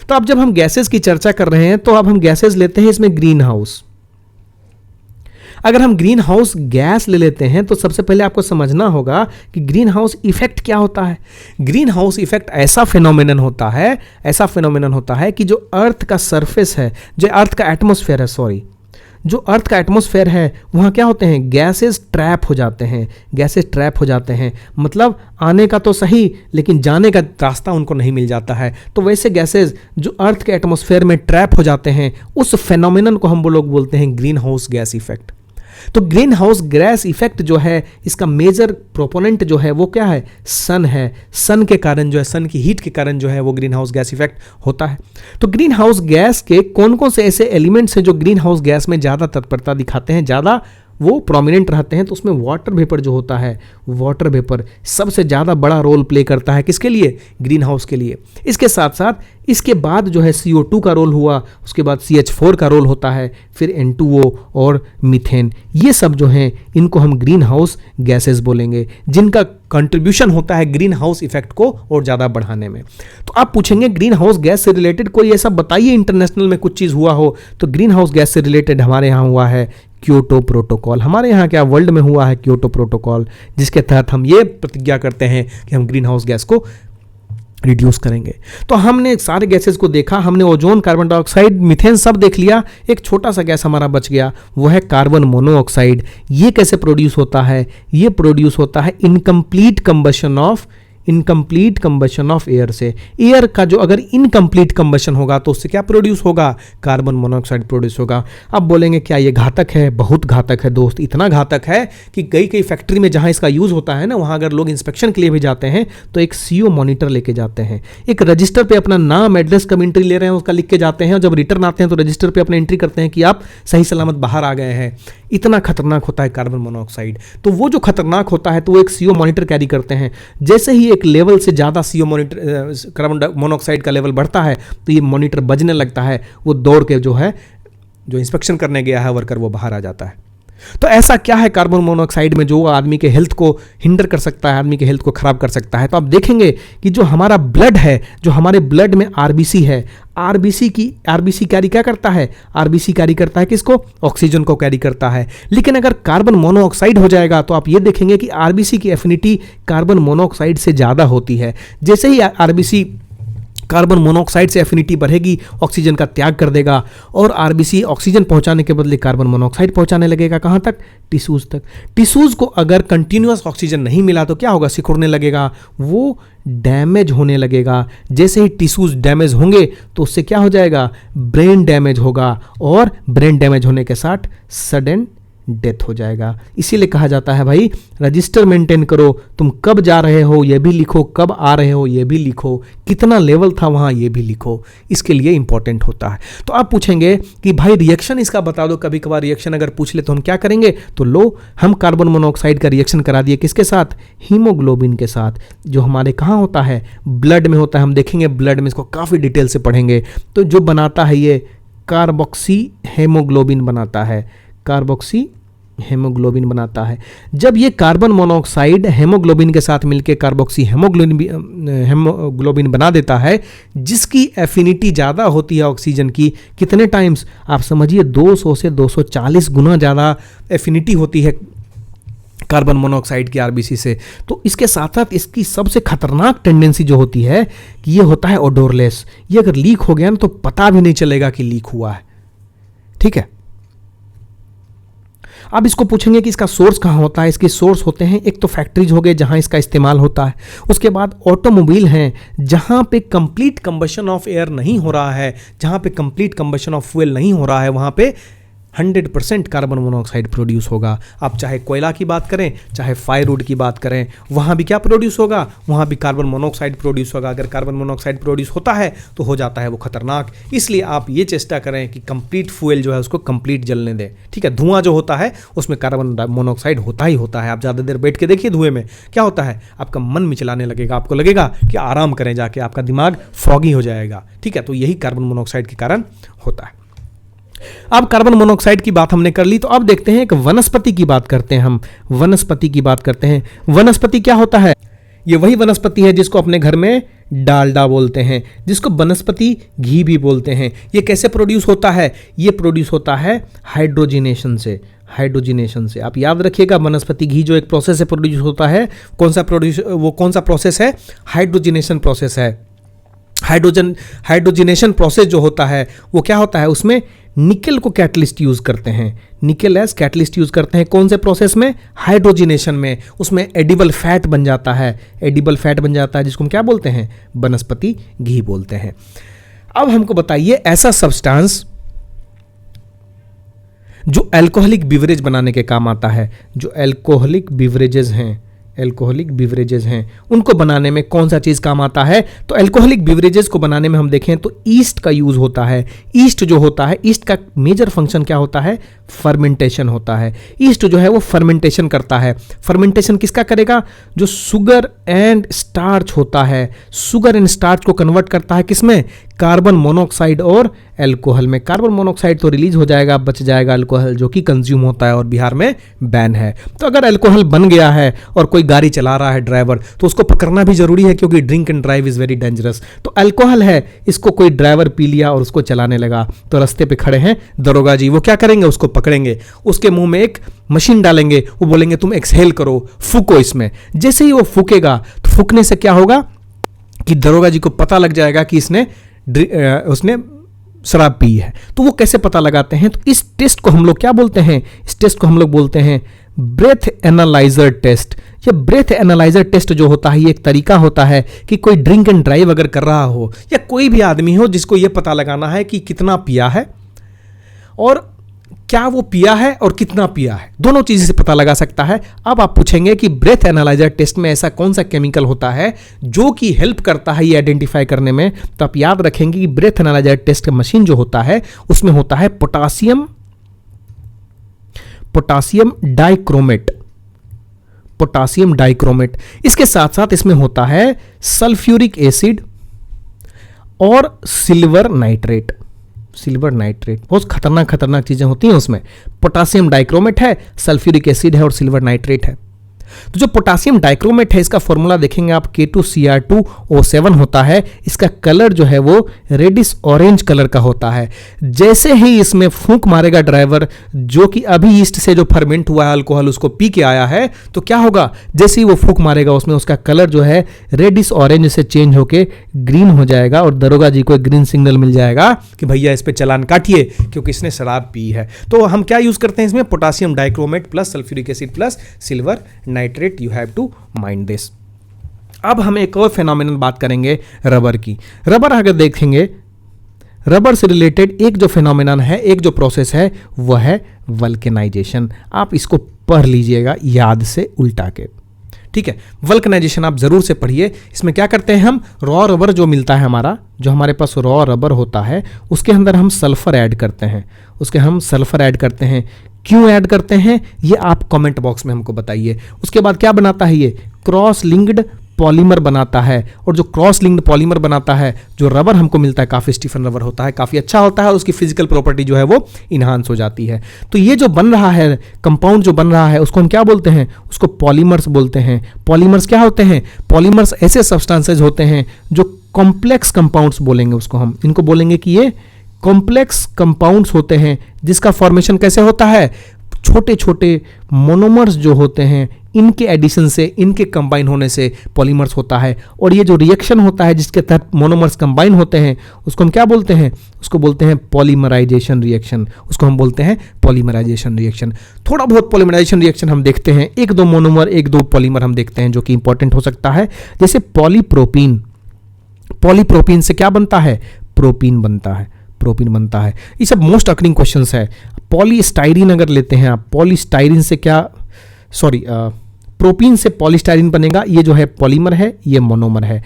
S1: तो अब जब हम गैसेस की चर्चा कर रहे हैं तो अब हम गैसेस लेते हैं इसमें ग्रीन हाउस। अगर हम ग्रीन हाउस गैस ले लेते हैं तो सबसे पहले आपको समझना होगा कि ग्रीन हाउस इफेक्ट क्या होता है। ग्रीन हाउस इफेक्ट ऐसा फिनोमिनन होता है कि जो अर्थ का सरफेस है, जो अर्थ का एटमॉस्फेयर है, वहाँ क्या होते हैं, गैसेस ट्रैप हो जाते हैं, मतलब आने का तो सही लेकिन जाने का रास्ता उनको नहीं मिल जाता है। तो वैसे गैसेस जो अर्थ के एटमॉस्फेयर में ट्रैप हो जाते हैं, उस फिनोमिनन को हम लोग बोलते हैं ग्रीन हाउस गैस इफेक्ट। तो ग्रीन हाउस गैस इफेक्ट जो है, इसका मेजर प्रोपोनेंट जो है वो क्या है, सन है। सन के कारण जो है, सन की हीट के कारण जो है वो ग्रीन हाउस गैस इफेक्ट होता है। तो ग्रीन हाउस गैस के कौन कौन से ऐसे एलिमेंट्स हैं जो ग्रीन हाउस गैस में ज़्यादा तत्परता दिखाते हैं, ज़्यादा वो प्रोमिनेंट रहते हैं, तो उसमें वाटर वेपर जो होता है, वाटर वेपर सबसे ज़्यादा बड़ा रोल प्ले करता है, किसके लिए, ग्रीन हाउस के लिए। इसके साथ साथ इसके बाद जो है CO2 का रोल हुआ, उसके बाद CH4 का रोल होता है, फिर N2O और मीथेन। ये सब जो हैं इनको हम ग्रीन हाउस गैसेस बोलेंगे, जिनका कंट्रीब्यूशन होता है ग्रीन हाउस इफेक्ट को और ज़्यादा बढ़ाने में। तो आप पूछेंगे ग्रीन हाउस गैस से रिलेटेड कोई ऐसा बताइए इंटरनेशनल में कुछ चीज़ हुआ हो, तो ग्रीन हाउस गैस से रिलेटेड हमारे यहाँ हुआ है क्योटो प्रोटोकॉल। हमारे यहाँ क्या वर्ल्ड में हुआ है क्योटो प्रोटोकॉल, जिसके तहत हम ये प्रतिज्ञा करते हैं कि हम ग्रीन हाउस गैस को रिड्यूस करेंगे। तो हमने सारे गैसेस को देखा, हमने ओजोन, कार्बन डाइऑक्साइड, मीथेन सब देख लिया। एक छोटा सा गैस हमारा बच गया, वो है कार्बन मोनोऑक्साइड। ये कैसे प्रोड्यूस होता है, ये प्रोड्यूस होता है इनकम्प्लीट कंबशन ऑफ एयर से। एयर का जो अगर इनकम्प्लीट कंबशन होगा तो उससे क्या प्रोड्यूस होगा, कार्बन मोनोऑक्साइड प्रोड्यूस होगा। अब बोलेंगे क्या ये घातक है, बहुत घातक है दोस्त, इतना घातक है कि कई फैक्ट्री में जहां इसका यूज होता है ना, वहां अगर लोग इंस्पेक्शन के लिए भी जाते हैं तो एक CO मॉनिटर लेके जाते हैं, एक रजिस्टर पे अपना नाम, एड्रेस, कब एंट्री ले रहे हैं उसका लिख के जाते हैं, और जब रिटर्न आते हैं तो रजिस्टर पे अपना एंट्री करते हैं कि आप सही सलामत बाहर आ गए हैं। इतना खतरनाक होता है कार्बन मोनोऑक्साइड। तो वो जो खतरनाक होता है तो वो एक CO मॉनिटर कैरी करते हैं। जैसे ही एक लेवल से ज़्यादा CO मॉनिटर कार्बन मोनोऑक्साइड का लेवल बढ़ता है तो ये मॉनिटर बजने लगता है, वो दौड़ के जो इंस्पेक्शन करने गया है वर्कर वो बाहर आ जाता है। तो ऐसा क्या है कार्बन मोनोऑक्साइड में जो आदमी के हेल्थ को हिंडर कर सकता है, आदमी के हेल्थ को खराब कर सकता है? तो आप देखेंगे कि जो हमारा ब्लड है, जो हमारे ब्लड में आरबीसी है, आरबीसी कैरी क्या करता है? आरबीसी कैरी करता है किसको? ऑक्सीजन को कैरी करता है। लेकिन अगर कार्बन मोनोऑक्साइड हो जाएगा तो आप ये देखेंगे कि आरबीसी की एफिनिटी कार्बन मोनोऑक्साइड से ज़्यादा होती है। जैसे ही आरबीसी कार्बन मोनोऑक्साइड से एफिनिटी बढ़ेगी, ऑक्सीजन का त्याग कर देगा और आरबीसी ऑक्सीजन पहुंचाने के बदले कार्बन मोनोऑक्साइड पहुंचाने लगेगा। कहां तक? टिश्यूज तक। टिश्यूज को अगर कंटिन्यूअस ऑक्सीजन नहीं मिला तो क्या होगा? सिकुड़ने लगेगा, वो डैमेज होने लगेगा। जैसे ही टिश्यूज डैमेज होंगे तो उससे क्या हो जाएगा? ब्रेन डैमेज होगा और ब्रेन डैमेज होने के साथ सडन डेथ हो जाएगा। इसीलिए कहा जाता है भाई रजिस्टर मेंटेन करो, तुम कब जा रहे हो ये भी लिखो, कब आ रहे हो ये भी लिखो, कितना लेवल था वहां ये भी लिखो, इसके लिए इंपॉर्टेंट होता है। तो आप पूछेंगे कि भाई रिएक्शन इसका बता दो, कभी कभार रिएक्शन अगर पूछ ले तो हम क्या करेंगे? तो लो, हम कार्बन मोनोऑक्साइड का रिएक्शन करा दिए किसके साथ? हीमोग्लोबिन के साथ, जो हमारे कहाँ होता है? ब्लड में होता है। हम देखेंगे ब्लड में, इसको काफ़ी डिटेल से पढ़ेंगे। तो जो बनाता है ये कार्बोक्सी हेमोग्लोबिन बनाता है, कार्बोक्सी हेमोग्लोबिन बनाता है। जब ये कार्बन मोनोऑक्साइड हेमोग्लोबिन के साथ मिलकर कार्बोक्सी हेमोग्लोबिन बना देता है, जिसकी एफिनिटी ज़्यादा होती है ऑक्सीजन की। कितने टाइम्स? आप समझिए 200 से 240 गुना ज़्यादा एफिनिटी होती है कार्बन मोनोऑक्साइड की आरबीसी से। तो इसके साथ साथ इसकी सबसे खतरनाक टेंडेंसी जो होती है कि ये होता है ओडोरलेस। ये अगर लीक हो गया ना तो पता भी नहीं चलेगा कि लीक हुआ है। ठीक है, अब इसको पूछेंगे कि इसका सोर्स कहाँ होता है। इसके सोर्स होते हैं एक तो फैक्ट्रीज हो गए जहाँ इसका इस्तेमाल होता है, उसके बाद ऑटोमोबाइल हैं जहाँ पे कंप्लीट कंबशन ऑफ एयर नहीं हो रहा है, जहाँ पे कंप्लीट कंबशन ऑफ फ्यूल नहीं हो रहा है, वहाँ पे 100% कार्बन मोनोऑक्साइड प्रोड्यूस होगा। आप चाहे कोयला की बात करें, चाहे फायरवुड की बात करें, वहाँ भी क्या प्रोड्यूस होगा? वहाँ भी कार्बन मोनोऑक्साइड प्रोड्यूस होगा। अगर कार्बन मोनोऑक्साइड प्रोड्यूस होता है तो हो जाता है वो खतरनाक। इसलिए आप ये चेष्टा करें कि कंप्लीट फ्यूल जो है उसको कंप्लीट जलने दें। ठीक है, धुआं जो होता है उसमें कार्बन मोनोऑक्साइड होता ही होता है। आप ज़्यादा देर बैठ के देखिए धुएं में क्या होता है, आपका मन मिचलाने लगेगा, आपको लगेगा कि आराम करें जाके, आपका दिमाग फॉगी हो जाएगा। ठीक है, तो यही कार्बन मोनोऑक्साइड के कारण होता है। अब कार्बन मोनोऑक्साइड की बात हमने कर ली, तो अब देखते हैं एक वनस्पति की बात करते हैं। हम वनस्पति की बात करते हैं। वनस्पति क्या होता है? ये वही वनस्पति है जिसको अपने घर में डालडा बोलते हैं, जिसको वनस्पति घी भी बोलते हैं। ये कैसे प्रोड्यूस होता है? ये प्रोड्यूस होता है हाइड्रोजिनेशन से। हाइड्रोजिनेशन से आप याद रखिएगा, वनस्पति घी जो एक प्रोसेस से प्रोड्यूस होता है, कौन सा प्रोसेस है? हाइड्रोजिनेशन प्रोसेस है। हाइड्रोजिनेशन प्रोसेस जो होता है वो क्या होता है? उसमें निकल को कैटलिस्ट यूज करते हैं, निकल एज कैटलिस्ट यूज करते हैं। कौन से प्रोसेस में? हाइड्रोजिनेशन में। उसमें एडिबल फैट बन जाता है, एडिबल फैट बन जाता है, जिसको हम क्या बोलते हैं? वनस्पति घी बोलते हैं। अब हमको बताइए ऐसा सब्सटेंस जो अल्कोहलिक बिवरेज बनाने के काम आता है, जो अल्कोहलिक बिवरेजेस हैं, अल्कोहलिक बिवरेजेस हैं, उनको बनाने में कौन सा चीज़ काम आता है? तो अल्कोहलिक बिवरेजेस को बनाने में हम देखें तो ईस्ट का यूज़ होता है। ईस्ट जो होता है, ईस्ट का मेजर फंक्शन क्या होता है? फर्मेंटेशन होता है। ईस्ट जो है वो फर्मेंटेशन करता है। फर्मेंटेशन किसका करेगा? जो शुगर एंड स्टार्च होता है, शुगर एंड स्टार्च को कन्वर्ट करता है किसमें? कार्बन मोनोऑक्साइड और अल्कोहल में। कार्बन मोनोऑक्साइड तो रिलीज हो जाएगा, बच जाएगा अल्कोहल जो कि कंज्यूम होता है और बिहार में बैन है। तो अगर अल्कोहल बन गया है और कोई गाड़ी चला रहा है ड्राइवर, तो उसको पकड़ना भी जरूरी है, क्योंकि drink and drive is very dangerous. तो अल्कोहल है, इसको कोई ड्राइवर पी लिया और उसको चलाने लगा, तो रास्ते पे खड़े हैं दरोगा जी, वो क्या करेंगे? उसको पकड़ेंगे, उसके मुंह में एक मशीन डालेंगे, वो बोलेंगे तुम एक्सहेल करो, फूको इसमें। जैसे ही वो फूकेगा तो फूकने से क्या होगा कि दरोगा जी को पता लग जाएगा कि उसने शराब पी है। तो वो कैसे पता लगाते हैं? तो इस टेस्ट को हम लोग क्या बोलते हैं? इस टेस्ट को हम लोग बोलते हैं ब्रेथ एनालाइजर टेस्ट। ये ब्रेथ एनालाइजर टेस्ट जो होता है, ये एक तरीका होता है कि कोई ड्रिंक एंड ड्राइव अगर कर रहा हो, या कोई भी आदमी हो जिसको ये पता लगाना है कि कितना पिया है और क्या वो पिया है और कितना पिया है, दोनों चीज़ से पता लगा सकता है। अब आप पूछेंगे कि ब्रेथ एनालाइजर टेस्ट में ऐसा कौन सा केमिकल होता है जो कि हेल्प करता है ये आइडेंटिफाई करने में? तो आप याद रखेंगे कि ब्रेथ एनालाइजर टेस्ट मशीन जो होता है उसमें होता है पोटासियम डाइक्रोमेट, पोटासियम डाइक्रोमेट। इसके साथ साथ इसमें होता है सल्फ्यूरिक एसिड और सिल्वर नाइट्रेट। सिल्वर नाइट्रेट, बहुत खतरनाक चीजें होती हैं उसमें। पोटासियम डाइक्रोमेट है, सल्फ्यूरिक एसिड है और सिल्वर नाइट्रेट है। तो जो पोटासियम डाइक्रोमेट है इसका फॉर्मूला देखेंगे आप K2Cr2O7 होता है। इसका कलर जो है वो रेडिश ऑरेंज कलर का होता है। जैसे ही इसमें फूंक मारेगा ड्राइवर, जो कि अभी ईस्ट से जो फर्मेंट हुआ है अल्कोहल उसको पी के आया है, तो क्या होगा, जैसे ही वो फूंक मारेगा उसमें उसका कलर जो है रेडिश ऑरेंज से चेंज होके ग्रीन हो जाएगा और दरोगा जी को एक ग्रीन सिग्नल मिल जाएगा कि भैया इस पे चालान काटिए क्योंकि इसने शराब पी है। तो हम क्या यूज करते हैं इसमें, potassium dichromate plus sulphuric acid plus silver nitrate. You have to mind this. अब हम एक और फेनोमेनल बात करेंगे रबर की। रबर अगर देखेंगे, रबर से रिलेटेड एक जो फेनोमेनन है, एक जो प्रोसेस है, वह है वल्केनाइजेशन। आप इसको पढ़ लीजिएगा याद से उल्टा के, ठीक है। वल्केनाइजेशन आप जरूर से पढ़िए। इसमें क्या करते हैं हम, रॉ रबर जो मिलता है हमारा, जो हमारे पास रॉ रबर होता है उसके अंदर हम सल्फर ऐड करते हैं, क्यों ऐड करते हैं ये आप कमेंट बॉक्स में हमको बताइए। उसके बाद क्या बनाता है, ये क्रॉस लिंक्ड पॉलीमर बनाता है, और जो क्रॉस लिंक्ड पॉलीमर बनाता है, जो रबर हमको मिलता है काफ़ी स्टीफन रबर होता है, काफ़ी अच्छा होता है और उसकी फिजिकल प्रॉपर्टी जो है वो इन्हांस हो जाती है। तो ये जो बन रहा है कंपाउंड, जो बन रहा है उसको हम क्या बोलते हैं, उसको पॉलीमर्स बोलते हैं। पॉलीमर्स क्या होते हैं, पॉलीमर्स ऐसे सब्सटेंसेज होते हैं जो कॉम्प्लेक्स कंपाउंड्स बोलेंगे उसको हम, इनको बोलेंगे कि ये कॉम्प्लेक्स कंपाउंड्स होते हैं, जिसका फॉर्मेशन कैसे होता है, छोटे छोटे मोनोमर्स जो होते हैं इनके एडिशन से, इनके कंबाइन होने से पॉलीमर्स होता है। और ये जो रिएक्शन होता है जिसके तहत मोनोमर्स कंबाइन होते हैं उसको हम क्या बोलते हैं, उसको बोलते हैं पॉलीमराइजेशन रिएक्शन, थोड़ा बहुत पॉलीमराइजेशन रिएक्शन हम देखते हैं, एक दो मोनोमर एक दो पॉलीमर हम देखते हैं जो कि इंपॉर्टेंट हो सकता है। जैसे पॉलीप्रोपीन से क्या बनता है, प्रोपीन बनता है। ये सब मोस्ट अकरिंग क्वेश्चंस है। पॉलीस्टाइरीन अगर लेते हैं आप, पॉलीस्टाइरीन से प्रोपीन से पॉलीस्टाइरीन बनेगा, ये जो है पॉलीमर है, ये मोनोमर है।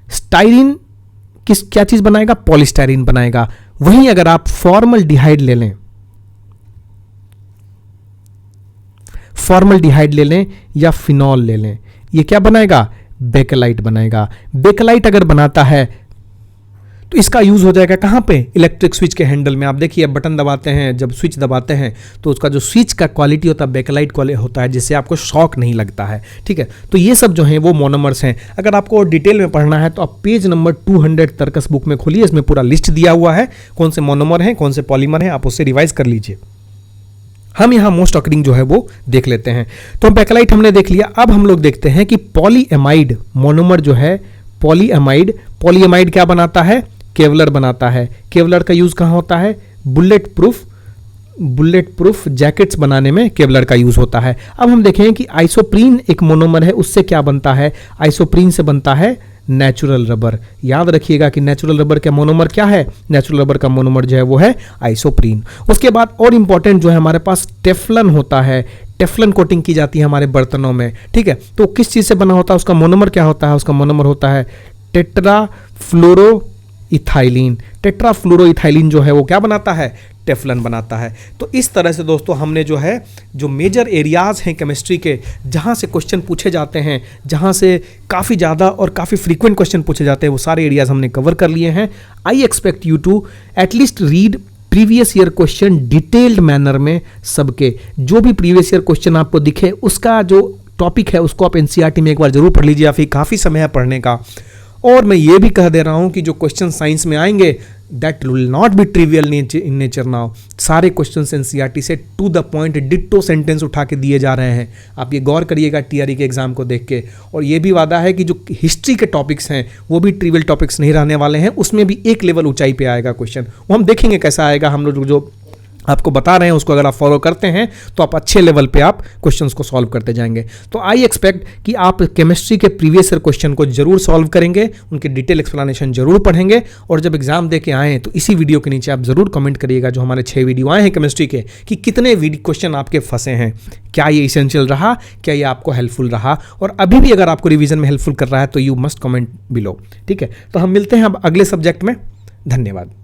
S1: स्टाइरीन क्या चीज बनाएगा, पॉलीस्टाइरीन बनाएगा। वहीं अगर आप फॉर्मल्डिहाइड ले लें या फिनॉल ले लें, ये क्या बनाएगा, बेकेलाइट बनाएगा। बेकेलाइट अगर बनाता है तो इसका यूज हो जाएगा कहां पे, इलेक्ट्रिक स्विच के हैंडल में। आप देखिए बटन दबाते हैं, जब स्विच दबाते हैं तो उसका जो स्विच का क्वालिटी होता है बेकेलाइट क्वालिटी होता है, जिससे आपको शॉक नहीं लगता है, ठीक है। तो ये सब जो है वो मोनोमर्स हैं। अगर आपको डिटेल में पढ़ना है तो आप पेज नंबर 200 तर्कस बुक में खोलिए, इसमें पूरा लिस्ट दिया हुआ है कौन से मोनोमर हैं, कौन से पॉलीमर हैं, आप उससे रिवाइज कर लीजिए। हम यहाँ मोस्ट अकरिंग जो है वो देख लेते हैं। तो बेकेलाइट हमने देख लिया। अब हम लोग देखते हैं कि पॉलीएमाइड मोनोमर जो है, पॉलीएमाइड क्या बनाता है, केवलर बनाता है। केवलर का यूज कहाँ होता है, बुलेट प्रूफ जैकेट्स बनाने में केवलर का यूज होता है। अब हम देखें कि आइसोप्रीन एक मोनोमर है, उससे क्या बनता है, आइसोप्रीन से बनता है नेचुरल रबर। याद रखिएगा कि नेचुरल रबर का मोनोमर क्या है, नेचुरल रबर का मोनोमर जो है वो है आइसोप्रीन। उसके बाद और इंपॉर्टेंट जो है हमारे पास टेफ्लन होता है, टेफ्लन कोटिंग की जाती है हमारे बर्तनों में, ठीक है। तो किस चीज से बना होता है, उसका मोनोमर क्या होता है, उसका मोनोमर होता है टेट्राफ्लोरोइथाइलिन जो है वो क्या बनाता है, टेफ्लन बनाता है। तो इस तरह से दोस्तों हमने जो है जो मेजर एरियाज हैं केमिस्ट्री के, जहाँ से क्वेश्चन पूछे जाते हैं, जहाँ से काफ़ी ज़्यादा और काफ़ी फ्रीक्वेंट क्वेश्चन पूछे जाते हैं, वो सारे एरियाज हमने कवर कर लिए हैं। I expect you to at least read previous year question detailed manner में। सबके जो भी प्रीवियस ईयर क्वेश्चन आपको दिखे उसका जो टॉपिक है उसको आप एनसीईआरटी में एक बार जरूर पढ़ लीजिए, फिर काफ़ी समय है पढ़ने का। और मैं ये भी कह दे रहा हूँ कि जो क्वेश्चन साइंस में आएंगे that will not be trivial in nature now. सारे क्वेश्चन एनसीईआरटी से to the point ditto sentence उठा के दिए जा रहे हैं। आप ये गौर करिएगा टीआरई के एग्जाम को देख के। और ये भी वादा है कि जो हिस्ट्री के टॉपिक्स हैं वो भी ट्रिवियल टॉपिक्स नहीं रहने वाले हैं, उसमें भी एक लेवल ऊंचाई पे आएगा क्वेश्चन। वो हम देखेंगे कैसा आएगा। हम लोग जो आपको बता रहे हैं उसको अगर आप फॉलो करते हैं तो आप अच्छे लेवल पे आप क्वेश्चंस को सॉल्व करते जाएंगे। तो आई एक्सपेक्ट कि आप केमिस्ट्री के प्रीवियस ईयर क्वेश्चन को जरूर सॉल्व करेंगे, उनके डिटेल एक्सप्लेनेशन जरूर पढ़ेंगे। और जब एग्जाम दे के आएँ तो इसी वीडियो के नीचे आप जरूर कमेंट करिएगा, जो हमारे 6 वीडियो आए हैं केमिस्ट्री के, कि कितने क्वेश्चन आपके फंसे हैं, क्या ये इसेंशियल रहा, क्या ये आपको हेल्पफुल रहा। और अभी भी अगर आपको रिविजन में हेल्पफुल कर रहा है तो यू मस्ट कमेंट बिलो, ठीक है। तो हम मिलते हैं अब अगले सब्जेक्ट में। धन्यवाद।